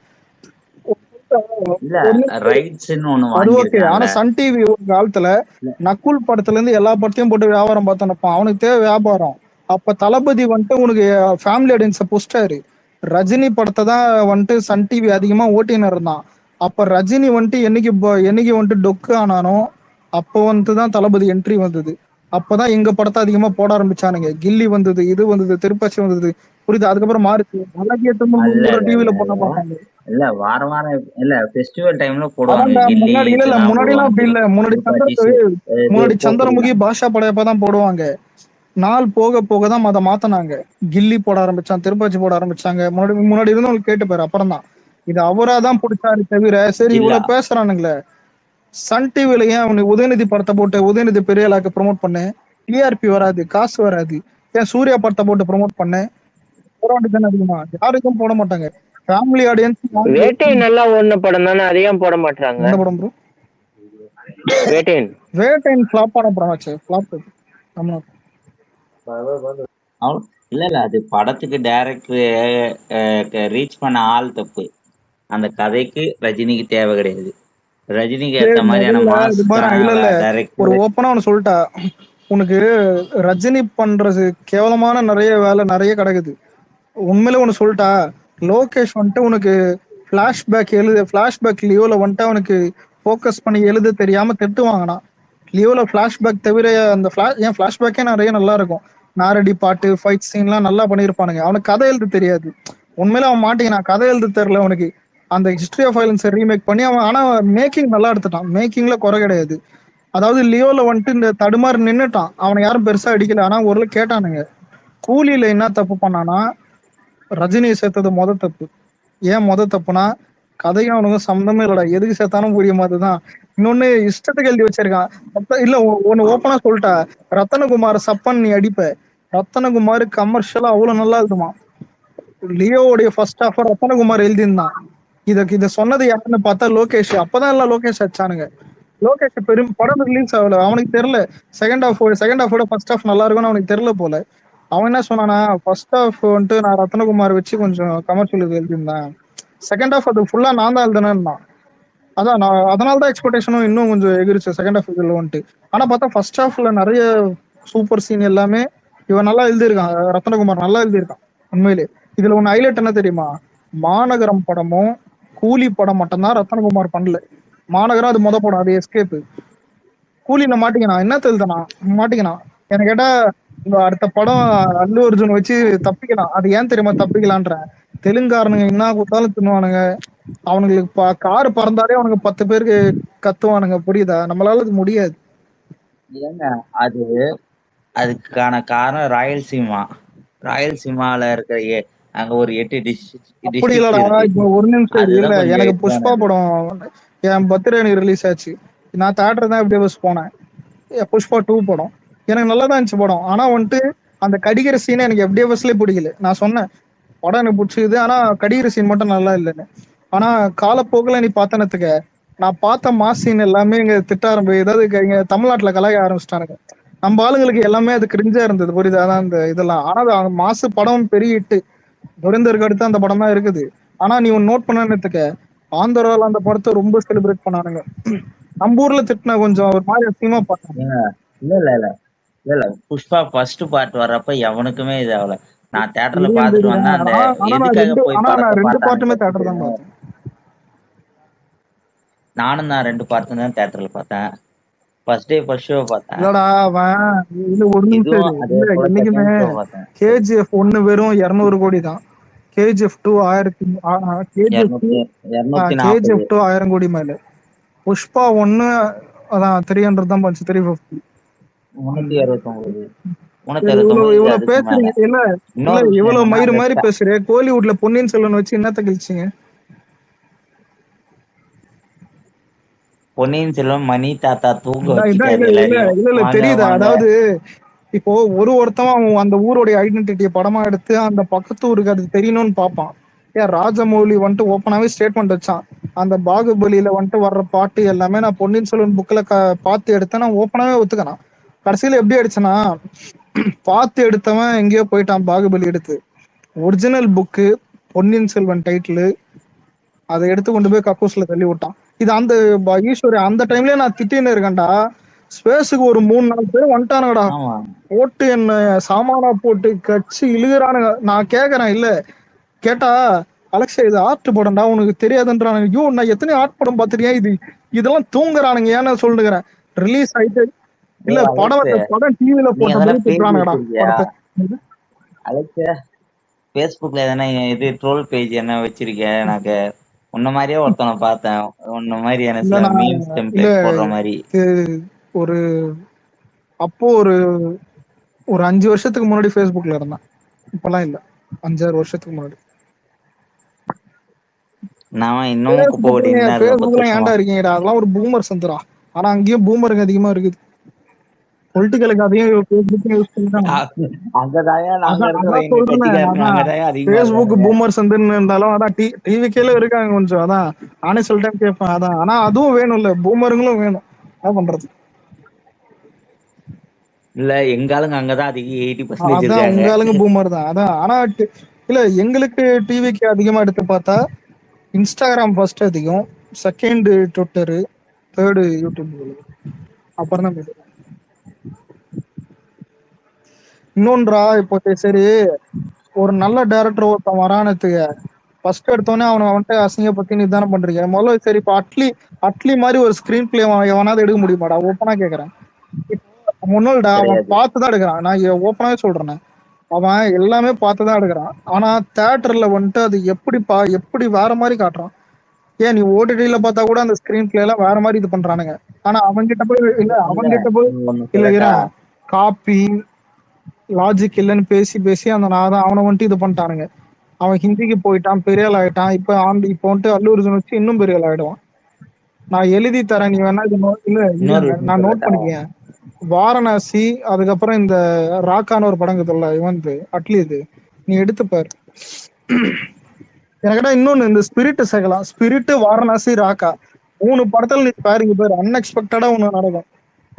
அது ஓகே. ஆனா சன் டிவி ஒரு காலத்துல நக்குல் படத்துல இருந்து எல்லா படத்தையும் போட்டு வியாபாரம் பார்த்து அவனுக்கு தேவை வியாபாரம். அப்ப தளபதி வந்துட்டு உனக்கு ஃபேமிலி ஆடியன்ஸ புஷ்டாரு. ரஜினி படத்தை தான் வந்துட்டு சன் டிவி அதிகமா ஓட்டின்னு இருந்தான். அப்ப ரஜினி வந்துட்டு என்னைக்கு வந்துட்டு டொக்கு ஆனானோ அப்போ வந்துட்டுதான் தளபதி என்ட்ரி வந்தது. அப்பதான் எங்க படத்தை அதிகமா போட ஆரம்பிச்சானுங்க. கில்லி வந்தது, இது வந்தது, திருப்பாச்சி வந்தது, புரியுது? அதுக்கப்புறம் மாறிச்சு. டிவில போட பார்த்தாங்க. இல்ல வாரம் இல்ல ஃபெஸ்டிவல் டைம்ல போடுவாங்க. முன்னாடி எல்லாம் அப்படி இல்ல. முன்னாடி சந்திரமுகி, பாஷா படையப்பதான் போடுவாங்க. நாள் போக போகதான் அதை மாத்தினாங்க. கில்லி போட ஆரம்பிச்சான், திருப்பாச்சி போட ஆரம்பிச்சாங்க. முன்னாடி இருந்தவங்களுக்கு கேட்டு பாரு. அப்புறம் தான் இது அவராதான் பிடிச்சாரு தவிர, சரி இவ்வளவு பேசுறானுங்களே சன் டிவில ஏன் அவனுக்கு உதயநிதி படத்தை போட்டு உதயநிதி பெரியாளாக்கு ப்ரொமோட் பண்ணு, டிஆர்பி வராது, காசு வராது. ஏன் சூர்யா படத்தை போட்டு ப்ரொமோட் பண்ணு, அதிகமா யாருக்கும் போட மாட்டாங்க. Family audience. வேட்டையன் நல்லா ஓடுன படம் தானே, அதிகம் போட மாட்டாங்க. என்ன படம் ப்ரோ? வேட்டையன் ஃபிளாப் ஆன படம் ஆச்சு. ஃபிளாப். இல்ல இல்ல அது படத்துக்கு டைரக்டர் ரீச் பண்ண ஆள் தப்பு. அந்த கதைக்கு ரஜினிக்கு தேவை கிடையாது. ரஜினிக்கு ஏத்த மாதிரியான இது பாரு, இல்ல இல்ல ஒரு டைரக்டர் ஓப்பனா ஒன்னு சொல்லிட்டா, உனக்கு ரஜினி பண்றது கேவலமான நிறைய வேலை நிறைய கிடக்குது. உண்மையில ஒண்ணு சொல்லிட்டா, லோகேஷ் வந்துட்டு உனக்கு பிளாஷ்பேக் லியோல வந்துட்டு அவனுக்கு ஃபோக்கஸ் பண்ணி எழுத தெரியாம திட்டு வாங்கினான். லியோல பிளாஷ்பேக் தவிர அந்த ஏன் பிளாஷ்பேக்கே நிறைய நல்லா இருக்கும். நாரடி பாட்டு, ஃபைட் சீன்லாம் நல்லா பண்ணியிருப்பானுங்க. அவனுக்கு கதை எழுத தெரியாது. உண்மையில அவன் மாட்டேங்கிறான், கதை எழுத தெரியல அவனுக்கு. அந்த ஹிஸ்டரி ஆஃப் வயலன்ஸை ரீமேக் பண்ணி அவன், ஆனா மேக்கிங் நல்லா எடுத்துட்டான், மேக்கிங்ல குறை கிடையாது. அதாவது லியோல வந்துட்டு இந்த தடுமாறு நின்னுட்டான், அவனை யாரும் பெருசா அடிக்கல. ஆனா ஒரு கேட்டானுங்க. கூலியில என்ன தப்பு பண்ணானா, ரஜினியை சேர்த்தது தப்பு. ஏன் தப்புனா, கதையும் அவனுக்கு சம்மந்தமே இல்லடா, எதுக்கு சேர்த்தாலும் புரிய மாதிரிதான். இன்னொன்னு இஷ்டத்துக்கு எழுதி வச்சிருக்கான். இல்ல ஒன்னு ஓப்பனா சொல்லிட்டா, ரத்தனகுமார் சப்பன் நீ அடிப்ப, ரத்தனகுமார் கமர்ஷியலா அவ்வளவு நல்லா இருக்குமா. லியோவுடைய ஃபர்ஸ்ட் ஹாஃப் ரத்தனகுமார் எழுதியிருந்தான். இத சொன்னது யாருன்னு பார்த்தா லோகேஷ். அப்பதான் எல்லாம் லோகேஷ் அடிச்சானுங்க. லோகேஷ் பெரும் படம் ரிலீஸ் ஆகல, அவனுக்கு தெரியல செகண்ட் ஹாஃபோட ஃபர்ஸ்ட் ஹாஃப் நல்லா இருக்கும்னு அவனுக்கு தெரியல போல. அவன் என்ன சொன்னானா, ஃபர்ஸ்ட் ஹாஃப் வந்துட்டு நான் ரத்னகுமார் வச்சு கொஞ்சம் கமர்ஷியல் எழுதியிருந்தேன், செகண்ட் ஹாஃப் அது ஃபுல்லா நான் தான் எழுதுனேன்னா. அதான் நான் அதனாலதான் எக்ஸ்பெக்டேஷனும் இன்னும் கொஞ்சம் எகிரிச்சு செகண்ட் ஹாஃப் இதுல வந்துட்டு. ஆனா பார்த்தா ஃபர்ஸ்ட் ஹாஃப்ல நிறைய சூப்பர் சீன் எல்லாமே இவன் நல்லா எழுதியிருக்கான், ரத்னகுமார் நல்லா எழுதியிருக்கான் உண்மையிலே. இதுல ஒன்னு ஹைலைட் என்ன தெரியுமா, மாநகரம் படமும் கூலி படம் மட்டும்தான் ரத்னகுமார் பண்ணல. மாநகரம் அது படம், அது எஸ்கேப். கூலியில மாட்டிக்கினான், என்ன தெரியுதுனா மாட்டிக்கினான். எனக்கு கேட்டா அடுத்த படம் அல்லு அர்ஜுன் வச்சு தப்பிக்கலாம். அது ஏன் தெரியுமா தப்பிக்கலான்ற, தெலுங்காரனுங்க என்ன கொடுத்தாலும் தின்னுவானுங்க. அவனுங்களுக்கு காரு பறந்தாலே அவனுக்கு 10 பேருக்கு கத்துவானுங்க, புரியுதா? நம்மளால அது முடியாது. ஏங்க அது அதுக்கான காரணம் ராயல்சீமால இருக்கிற அங்க ஒரு 8 அப்படி இல்லடா, இப்போ ஒரு நிமிஷம் இல்ல, எனக்கு புஷ்பா படம் என் பர்த்டே ரிலீஸ் ஆச்சு, நான் தேட்டர் தான் எப்படியே பஸ் போனேன். புஷ்பா 2 படம் எனக்கு நல்லா தான் இருந்துச்சு படம். ஆனா வந்துட்டு அந்த கடிக்கிற சீனை எனக்கு எப்படியே பஸ்லயே பிடிக்கல. நான் சொன்னேன் படம் எனக்கு பிடிச்சிக்குது, ஆனா கடிக்கிற சீன் மட்டும் நல்லா இல்லைன்னு. ஆனா காலப்போக்கில் நீ பார்த்தனத்துக்க, நான் பார்த்த மாஸ் சீன் எல்லாமே இங்க திட்ட ஏதாவது இங்க தமிழ்நாட்டுல கலாய ஆரம்பிச்சிட்டானுங்க. நம்ம ஆளுங்களுக்கு எல்லாமே அது கிரிஞ்சா இருந்தது, புரியுது? அதான் இந்த இதெல்லாம். ஆனா மாசு படம் பெரிய ஹிட்டு, துரைந்தருக்கு அடுத்து அந்த படம் தான் இருக்குது. ஆனா நீ ஒன்னு நோட் பண்ணத்துக்க, ஆந்திரால அந்த படத்தை ரொம்ப செலிப்ரேட் பண்ணானுங்க. நம்ம ஊர்ல திட்டின கொஞ்சம் ஒரு மாதிரி அசிங்கமா பார்த்தாங்க. இல்ல இல்ல இல்ல இல்ல இல்ல புஷ்பா ஃபர்ஸ்ட் பார்ட் வர்றப்ப எவனுக்குமே இது ஆகல. நான் தியேட்டர்ல பாத்துட்டு வந்தேன். அந்த எதுக்காக போய் ரெண்டு பார்ட்டுமே தியேட்டர் தான் பார்த்தேன். நானும் நான் 2 பார்ட்டும் தான் தியேட்டர்ல பார்த்தேன். ஃபர்ஸ்ட் டே ஃபர்ஸ்ட் ஷோ பார்த்தேன். இல்லடா அவன் இல்ல ஒரு நிமிஷம் இல்ல, என்னைக்குமே KGF 1 வெறும் 200 கோடி தான், KGF 2 1000 கோடி மேல, புஷ்பா 1 அதான் 300 தான் போச்சு, 350. இவ்வளவு பேசுறீங்க இல்ல இல்ல, இவ்வளவு மயிறு மாதிரி பேசுறேன். கோலிவுட்ல பொன்னியின் செல்வன் வச்சு என்னத்த கழிச்சிங்க? பொன்னியின் செல்வன் மணி தாத்தா தூங்க இல்ல தெரியுதா? அதாவது இப்போ ஒருத்தவன் அந்த ஊருடைய ஐடென்டிட்டியை படமா எடுத்து அந்த பக்கத்து ஊருக்கு அது தெரியணும்னு பார்ப்பான். ஏன் ராஜமௌலி வந்துட்டு ஓப்பனாவே ஸ்டேட்மெண்ட் வச்சான், அந்த பாகுபலியில வந்துட்டு வர்ற பாட்டு எல்லாமே நான் பொன்னியின் செல்வன் புக்ல பார்த்து எடுத்தேன், நான் ஓப்பனாவே ஒத்துக்கணும். கடைசியில எப்படி அடிச்சனா, பார்த்து எடுத்தவன் எங்கேயோ போயிட்டான் பாகுபலி எடுத்து. Original book Ponniyin Selvan title, அதை எடுத்து கொண்டு போய் கக்கூஸ்ல தள்ளி விட்டான். இது அந்த ஈஸ்வரி அந்த டைம்லயே நான் திட்டின்னு இருக்கேன்டா. ஸ்பேஸுக்கு ஒரு 3-4 பேர் வந்துட்டானுங்கடா, போட்டு என்ன சாமானா போட்டு கட்சி இழுகிறானுங்க. நான் கேக்குறேன், இல்ல கேட்டா அலெக்சா இது ஆர்ட் படம்டா உனக்கு தெரியாதுன்றானுங்க. ஐயோ நான் எத்தனை ஆர்ட் படம் பார்த்துருக்கேன், இதெல்லாம் தூங்குறானுங்க ஏன்னு சொல்லுகிறேன். ரிலீஸ் ஆயிட்டு இல்ல படம் டிவில போட்டு அலெக்சா பேஸ்புக்ல எதனா இது ட்ரோல் பேஜ் என்ன வச்சிருக்கேன்? எனக்கு உன்ன மாதிரியே ஒருத்தனை பார்த்தேன், உன்ன மாதிரி எனக்கு மீம்ஸ் டெம்ப்ளேட் போடுற மாதிரி. ஒரு அப்போ ஒரு 5 வருஷத்துக்கு முன்னாடி ஃபேஸ்புக்ல இருந்தேன், இப்பெல்லாம் இல்ல, 5-6 வருஷத்துக்கு முன்னாடி. நான் இன்னமும் குப்பை ஓட்டிட்டு ஏன்டா இருக்கீங்கடா, அதெல்லாம் ஒரு பூமர் சந்திரா. ஆனா அங்கேயும் பூமருங்க அதிகமா இருக்குது, பொலிட்டிக்கலுக்கு அதையும் யூஸ் ஃபேஸ்புக் பூமர் சந்துன்னு இருந்தாலும் அதான் டிவிக்கேல இருக்காங்க கொஞ்சம். அதான் நானே சில டைம் கேட்பேன். அதான் ஆனா அதுவும் வேணும் இல்ல, பூமருங்களும் வேணும், என்ன பண்றது? இல்ல எங்க ஆளுங்க அங்கதான் அதிகம் 80% அதான் இருக்காங்க. உங்க ஆளுங்க பூமர் தான். அதான் ஆனா இல்ல எங்களுக்கு டிவிக்கு அதிகமா எடுத்து பார்த்தா இன்ஸ்டாகிராம் ஃபர்ஸ்ட் அதிகம், செகண்ட் ட்விட்டரு, தேர்டு யூடியூப், அப்புறம் தான் இது. இன்னொன்றா இப்போ சரி ஒரு நல்ல டைரக்டர் ஒருத்தன் வரானத்துக்கு ஃபர்ஸ்ட் எடுத்தோடனே அவனை வந்துட்டு அசிங்கப்பத்தி நீ தானே பண்றீங்க. முதல்ல சரி இப்போ அட்லி மாதிரி ஒரு ஸ்கிரீன் பிளே எவனாவது எடுக்க முடியுமாடா? ஓப்பனா கேக்குறேன். முன்னாள்டா அவன் கிடையாது. பார்த்துதான் எடுக்கிறான். நான் ஓப்பனாவே சொல்றேன், அவன் எல்லாமே பார்த்துதான் எடுக்கிறான். ஆனா தியேட்டர்ல வந்துட்டு அது எப்படி வேற மாதிரி காட்டுறான். ஏன் நீ ஓடிடில பார்த்தா கூட அந்த ஸ்கிரீன் பிளே எல்லாம் வேற மாதிரி இது பண்றானுங்க. ஆனா அவன்கிட்ட போய் இல்ல அவன்கிட்ட போய் நீ ஒண்ணு இல்ல சொல்லட்டா? காப்பி லாஜிக் இல்லைன்னு பேசி அந்த நான் அவனை வந்துட்டு இது பண்ணிட்டானுங்க. அவன் ஹிந்திக்கு போயிட்டான், பெரிய ஆள் ஆயிட்டான். இப்போ வந்துட்டு அல்லு அர்ஜுன் வச்சு இன்னும் பெரிய ஆள் ஆயிடுவான். நான் எழுதி தரேன், நீ வேணா இது இன்னொரு விஷயம் நான் நோட் சொல்லட்டா? பண்ணிக்கேன். வாரணாசி, அதுக்கப்புறம் இந்த ராக்கான ஒரு படம் இருக்குல்ல இவன்து அட்லி, இது நீ எடுத்துப்பாரு. எனக்கிட்ட இன்னொன்னு இந்த ஸ்பிரிட் சேர்க்கலாம். ஸ்பிரிட், வாரணாசி, ராக்கா 3 படத்துல நீ பாருங்க பேர் அன்எக்ஸ்பெக்டடா ஒண்ணு நடக்கும்.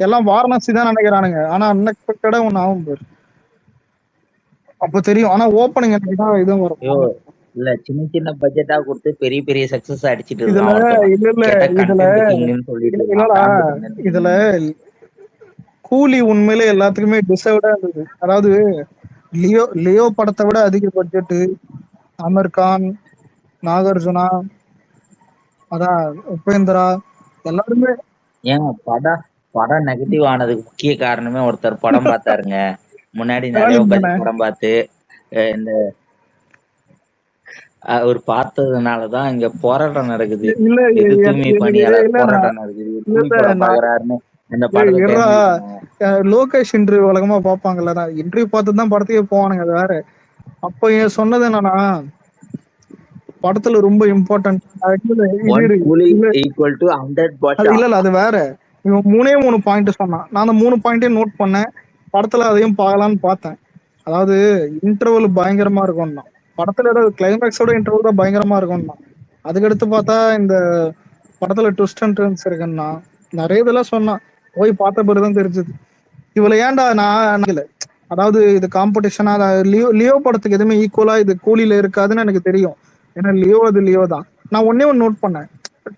எல்லாம் வாரணாசி தான் நினைக்கிறானுங்க, ஆனா அன்எக்ஸ்பெக்டடா ஒண்ணு ஆகும் பேர். அப்ப தெரியும். ஆனா ஓப்பனிங் எனக்கு தான் இதுவும் வரும். ஐயோ இல்ல சின்ன சின்ன பட்ஜெட்டா கொடுத்து பெரிய பெரிய சக்சஸ் அடிச்சிட்டு இதுல இருக்கான் ஒருத்தவன். இல்ல கேட்டா இதுல கண்டென்ட் கிங்னு சொல்லிட்டு இருக்கான். இல்லடா, content king. இதுல கூலி உண்மையிலே எல்லாத்துக்குமே டிசர்வ்டா இருந்தது. அதாவது லியோ படத்தை விட அதிக பட்ஜெட் அமீர் கான், நாகார்ஜுனா, அதான் உபேந்திரா, எல்லாருமே. ஏன் படம் நெகட்டிவ் ஆனதுக்கு முக்கிய காரணமே ஒருத்தர் படம் பார்த்தாருங்க. முன்னாடி நிறைய ஸ்டாலின் தானே. படம் பார்த்து இந்த அவர் பார்த்ததுனாலதான் இங்க போராட்டம் நடக்குது. இல்ல எது தூய்மை பணியாளர் இல்ல போராட்டம் நடக்குது. கூலி படம் பாக்குறாருன்னு இந்த படத்தை இருடா, தேர்ந்தெடுக்கணும். லோகேஷ் இன்டர்வியூ வழக்கமா பாப்பாங்கல்ல, இன்டர்வியூ பார்த்து தான் படத்தையே போவானுங்க. அது வேற. அப்ப ஏன் சொன்னது என்னன்னா, படத்துல ரொம்ப இம்பார்ட்டன்ட் ஈக்குவல் டு 100 இல்ல அது வேற. இவன் 3 பாயிண்ட் சொன்னான். நான் அந்த 3 பாயிண்டையும் நோட் பண்ணேன். படத்துல அதையும் பார்க்கலான்னு பார்த்தேன். அதாவது இன்டர்வல் பயங்கரமா இருக்கும் தான் படத்துல, ஏதாவது கிளைமேக்ஸோட இன்டர்வல் தான் பயங்கரமா இருக்கும் தான். அதுக்கடுத்து பார்த்தா இந்த படத்துல ட்விஸ்ட் அண்ட் டர்ன்ஸ் இருக்குன்னா நிறைய இதெல்லாம் சொன்னான். போய் பார்த்த பிறகுதான் தெரிஞ்சது. இவள ஏன்டா நான் இல்ல, அதாவது இது காம்படிஷனா லியோ படத்துக்கு எதுவுமே ஈக்குவலா இது கூலியில இருக்காதுன்னு எனக்கு தெரியும். ஏன்னா அது லியோ தான். நான் ஒன்னே நோட் பண்ணேன்,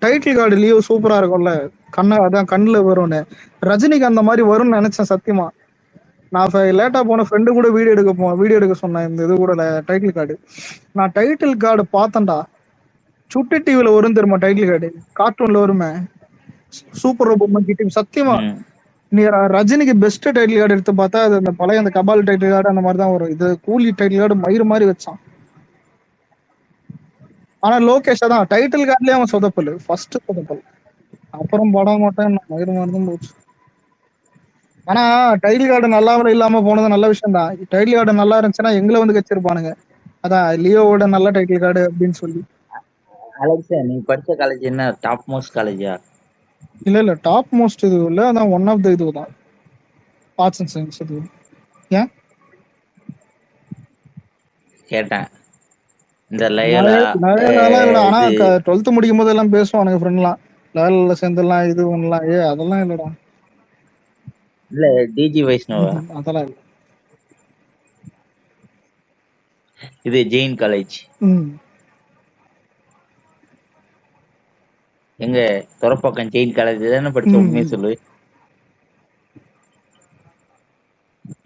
டைட்டில் கார்டு லியோ சூப்பரா இருக்கும்ல, அதான் கண்ணுல வரும்னு. ரஜினிக்கு அந்த மாதிரி வரும்னு நினைச்சேன் சத்தியமா. நான் லேட்டா போன ஃப்ரெண்டு கூட வீடியோ எடுக்க சொன்னேன் இந்த இது கூட டைட்டில் கார்டு. நான் டைட்டில் கார்டு பார்த்தேன்டா, சுட்டி டிவில வரும் தெரியுமா டைட்டில் கார்டு, கார்ட்டூன்ல வருமே, சூப்பர் ரோபோ மங்கி சத்தியமா. நீ ரஜினிக்கு பெஸ்ட் டைட்டில் கார்டு எடுத்து பார்த்தா அது அந்த பழைய அந்த கபால் டைட்டில் கார்டு அந்த மாதிரி தான் வரும். இது கூலி டைட்டில் கார்டு மயிறு மாதிரி வச்சான். ஆனா லோகேஷ் தான் டைட்டில் கார்டுலயே அவன் சொதப்பல், ஃபர்ஸ்ட் சொதப்பல். அப்புறம் படம் மாட்டேன் மயிறு மாதிரி தான் போச்சு. ஆனா டைட்டில் கார்டு நல்லா இல்லாம போனது நல்ல விஷயம் தான். டைட்டில் கார்டு நல்லா இருந்துச்சுன்னா எங்களை வந்து கச்சிருப்பானுங்க. அதான் லியோவோட நல்ல டைட்டில் கார்டு அப்படின்னு சொல்லி. அலெக்ஸ், நீ படிச்ச காலேஜ் என்ன டாப் மோஸ்ட் காலேஜா? இல்ல டாப் மோஸ்ட் இது இல்ல, அதான் ஒன் ஆஃப் த இது தான், ஆர்ட்ஸ் அண்ட் சயின்ஸ். இது ஏன் கேட்டேன். இந்த ஆனா 12th முடிக்கும் போது எல்லாம் பேசுவானுங்க ஃப்ரெண்ட்லாம், லெவல்ல சேர்ந்துலாம் இது பண்ணலாம். அதெல்லாம் இல்லடா. இல்ல டிஜி வைஷ்ணவா? அதெல்லாம் இல்ல. இது ஜெயின் காலேஜ். எங்க துறப்பக்கம் ஜெயின் காலேஜ் தானே படிச்ச? உண்மையை சொல்லு.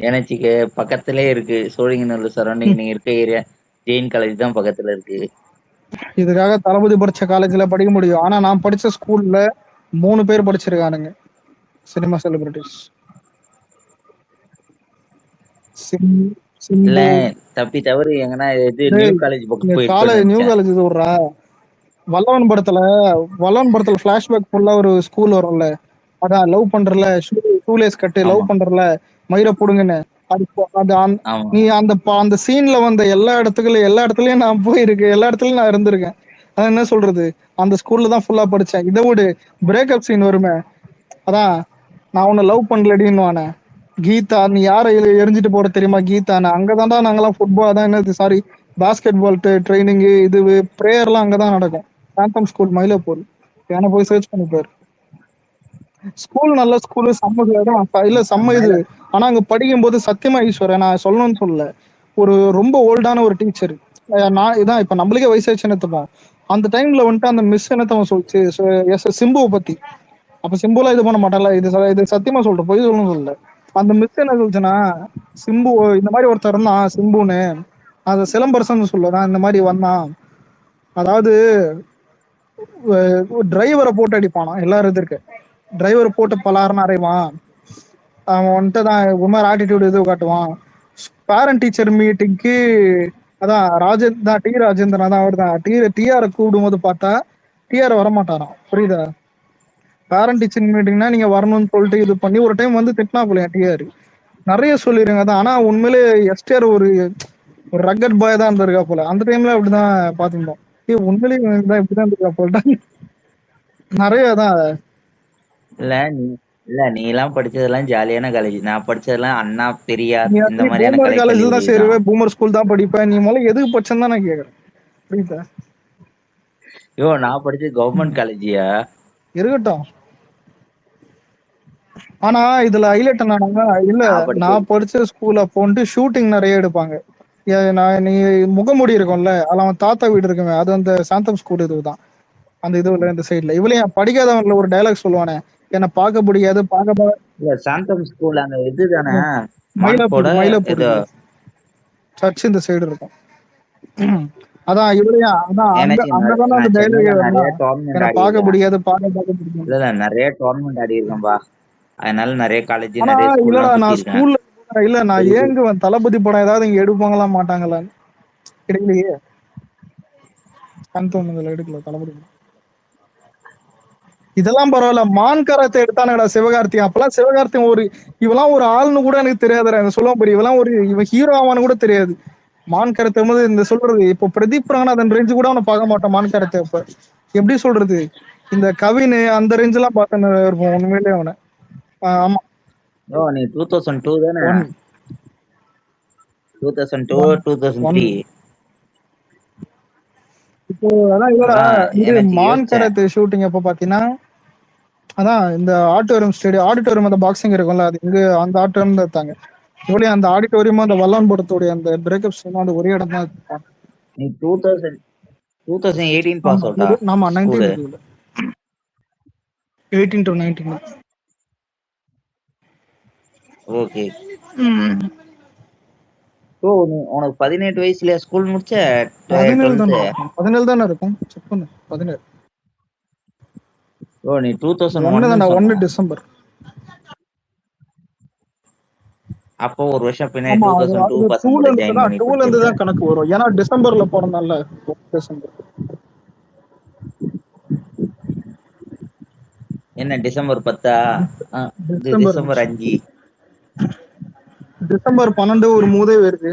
எனக்கு பக்கத்திலே இருக்கு, சோழிங்கநல்லூர் சரௌண்டிங் நீங்க இருக்க ஏரியா ஜெயின் காலேஜ் தான் பக்கத்துல இருக்கு. இதுக்காக தளபதி படிச்ச காலேஜ்ல படிக்க முடியும். ஆனா நான் படிச்ச ஸ்கூல்ல 3 பேர் படிச்சிருக்கானுங்க சினிமா செலிபிரிட்டிஸ். இல்ல தப்பி தவறு எங்கன்னா நியூ காலேஜ் பக்கம் நியூ காலேஜ் இது விடுறா. வல்லவன் படத்துல பிளாஷ்பேக் ஃபுல்லா ஒரு ஸ்கூல் வரும்ல, அதான் லவ் பண்றல, ஷூலேஸ் கட்டு லவ் பண்றல, மயிர புடுங்கன்னு. நீ அந்த சீன்ல வந்த எல்லா இடத்துலயும் நான் போயிருக்கேன், எல்லா இடத்துலயும் நான் இருந்திருக்கேன். அதான் என்ன சொல்றது, அந்த ஸ்கூல்ல தான் ஃபுல்லா படிச்சேன். இதை விட பிரேக்கப் சீன் வருமே, அதான் நான் உன்னை லவ் பண்ணலடின்னு கீதா, நீ யாரை எரிஞ்சிட்டு போட தெரியுமா கீதான்னு. அங்கதான்டா நாங்கெல்லாம் ஃபுட்பால், அதான் என்னது சாரி பாஸ்கெட் பால் ட்ரைனிங், இது பிரேயர்லாம் அங்கதான் நடக்கும். சாந்தம் ஸ்கூல் மயிலாப்பூர். ஏன்னா போய் சர்ச் பண்ணிப்பாரு. ஸ்கூல் நல்ல ஸ்கூலு செம்ம இல்ல செம்ம இது. ஆனா அங்க படிக்கும் போது சத்தியமா ஈஸ்வரன் நான் சொல்லணும்னு சொல்லல, ஒரு ரொம்ப ஓல்டான ஒரு டீச்சர். நான் இதான் இப்ப நம்மளுக்கே வயசாச்சு என்னத்துப்போம். அந்த டைம்ல வந்துட்டு அந்த மிஸ் என்னத்தவன் சொல்லிச்சு சிம்புவை பத்தி. அப்ப சிம்புலாம் இது பண்ண மாட்டான்ல, இது சத்தியமா சொல்றேன், பொய் சொல்லணும்னு சொல்லல. அந்த மிஸ் என்ன சொல்லுச்சுன்னா, சிம்பு இந்த மாதிரி ஒருத்தர் இருந்தான் சிம்புன்னு, அத சிலம்பரசன் சொல்லுவான், இந்த மாதிரி வந்தான், அதாவது டிரைவரை போட்டு அடிப்பானா எல்லாரும் எதிர்க்க, டிரைவரை போட்டு பலாருன்னு அறைவான், அவன் வந்துட்டு தான் ஒரு மாதிரி ஆட்டிடியூட் இது காட்டுவான். பேரண்ட் டீச்சர் மீட்டிங்க்கு அதான் தான் டி ராஜேந்திரன் தான் அவர் தான் டிஆரை கூப்பிடும் போது பார்த்தா டிஆர் வரமாட்டாராம். புரியுதா? பேரண்ட் டீச்சர் மீட்டிங்னா நீங்க வரணும்னு சொல்லிட்டு இது பண்ணி ஒரு டைம் வந்து திட்டினா போலையா டிஆர். நிறைய சொல்லிருங்க தான். ஆனா உண்மையிலே எஸ்டிஆர் ஒரு ரக்கட் பாய் தான் இருந்திருக்கா போல. அந்த டைம்ல அப்படிதான் பாத்துருந்தோம். உண்மையிலேயே இப்படிதான் இருந்திருக்கா போல. நிறைய தான். இல்ல நீ எல்லாம் படிச்சதெல்லாம் ஜாலியான காலேஜ். நான் படிச்சதெல்லாம் அண்ணா பெரியார் இந்த மாதிரியான காலேஜ்ல தான் சேருவேன், பூமர் ஸ்கூல் தான் படிப்பேன். நீ முதல்ல எதுக்கு படிச்சேன்னு தான் நான் கேக்குறேன். புரியுதா? நான் படிச்சது கவர்மெண்ட் காலேஜியா இருக்கட்டும். ஆனா இதுல ஹைலைட் என்னன்னா, இல்ல நான் படிச்ச ஸ்கூல்ல போன்ட்டு ஷூட்டிங் நிறைய எடுப்பாங்க. நீ முகமுடி இருக்கும்ல, அதுல அவன் தாத்தா வீடு இருக்குமே, அது அந்த சாந்தம் ஸ்கூல் இதுதான். அந்த இதுல இந்த சைட்ல இவளையும் படிக்காதவன்ல ஒரு டைலாக் சொல்லுவானே, என்ன பார்க்க முடியாது இல்ல சாந்தம் ஸ்கூல் அந்த இதுதானே, மயிலாப்பூர் சர்ச் இந்த சைடு இருக்கும். அதான் இவளையும் அங்கதானே அந்த டைலாக், என்ன பார்க்க முடியாது இல்ல நிறைய டோர்னமெண்ட் ஆடி இருக்கேன்பா, அதனால நிறைய காலேஜ் இல்லடா நான் ஸ்கூல்ல இல்ல நான் ஏங்குவேன். தளபதி படம் ஏதாவது இங்க எடுப்பாங்களா மாட்டாங்களா? எடுக்கலையே, எடுக்கல தளபதி படம். இதெல்லாம் பரவாயில்ல, மான் கராத்தே எடுத்தானடா சிவகார்த்தி. அப்பெல்லாம் சிவகார்த்தி இவெல்லாம் ஒரு ஆள்னு கூட எனக்கு தெரியாதுடா. சொல்லுவான் பெரிய இவெல்லாம் இவன் ஹீரோ ஆவான்னு கூட தெரியாது. மான் கராத்தே போது இந்த சொல்றது இப்போ பிரதீப் ரங்கநாதன் ரேஞ்சு கூட அவனை பார்க்க மாட்டான் மான் கராத்தே. இப்ப எப்படி சொல்றது, இந்த கவின் அந்த ரேஞ்ச் எல்லாம் பார்த்தேன்னு இருப்போம் உண்மையிலேயே அவனை. ஆமா நீ 2002 தானே? 2002 2003 இப்போ அதான் இல்லடா, இது மான் கராத்தே ஷூட்டிங் எப்ப பாத்தீங்கன்னா, அதான் இந்த ஆடிட்டோரியம் அந்த பாக்ஸிங் இருக்கும்ல, அது இங்க அந்த ஆடிட்டோரியம் தான் எடுத்தாங்க. இவ்வளவு அந்த ஆடிட்டோரியமும் அந்த வல்லான்புரத்தோடைய அந்த பிரேக்கப் சீனும் அந்த ஒரே இடம் தான் எடுத்தாங்க. நீ 2018 பாஸ் அவுட்டா? ஆமா 19 18 to 19. ஓகே. உனக்கு 18 வயசுல ஸ்கூல் முடிச்ச? 17 தானே இருக்கும், செக் பண்ணு. 17. நீ 2001 டிசம்பர். அப்போ ஒரு வருஷம் பின்னாடி 2002 பசங்க ஜாயின் பண்ணி 2ல இருந்து தான் கணக்கு வரும். ஏன்னா டிசம்பர்ல பிறந்தான்ல, டிசம்பர். என்ன டிசம்பர் 10? டிசம்பர் 5. டிசம்பர் 12 ஒரு மூதே வருது.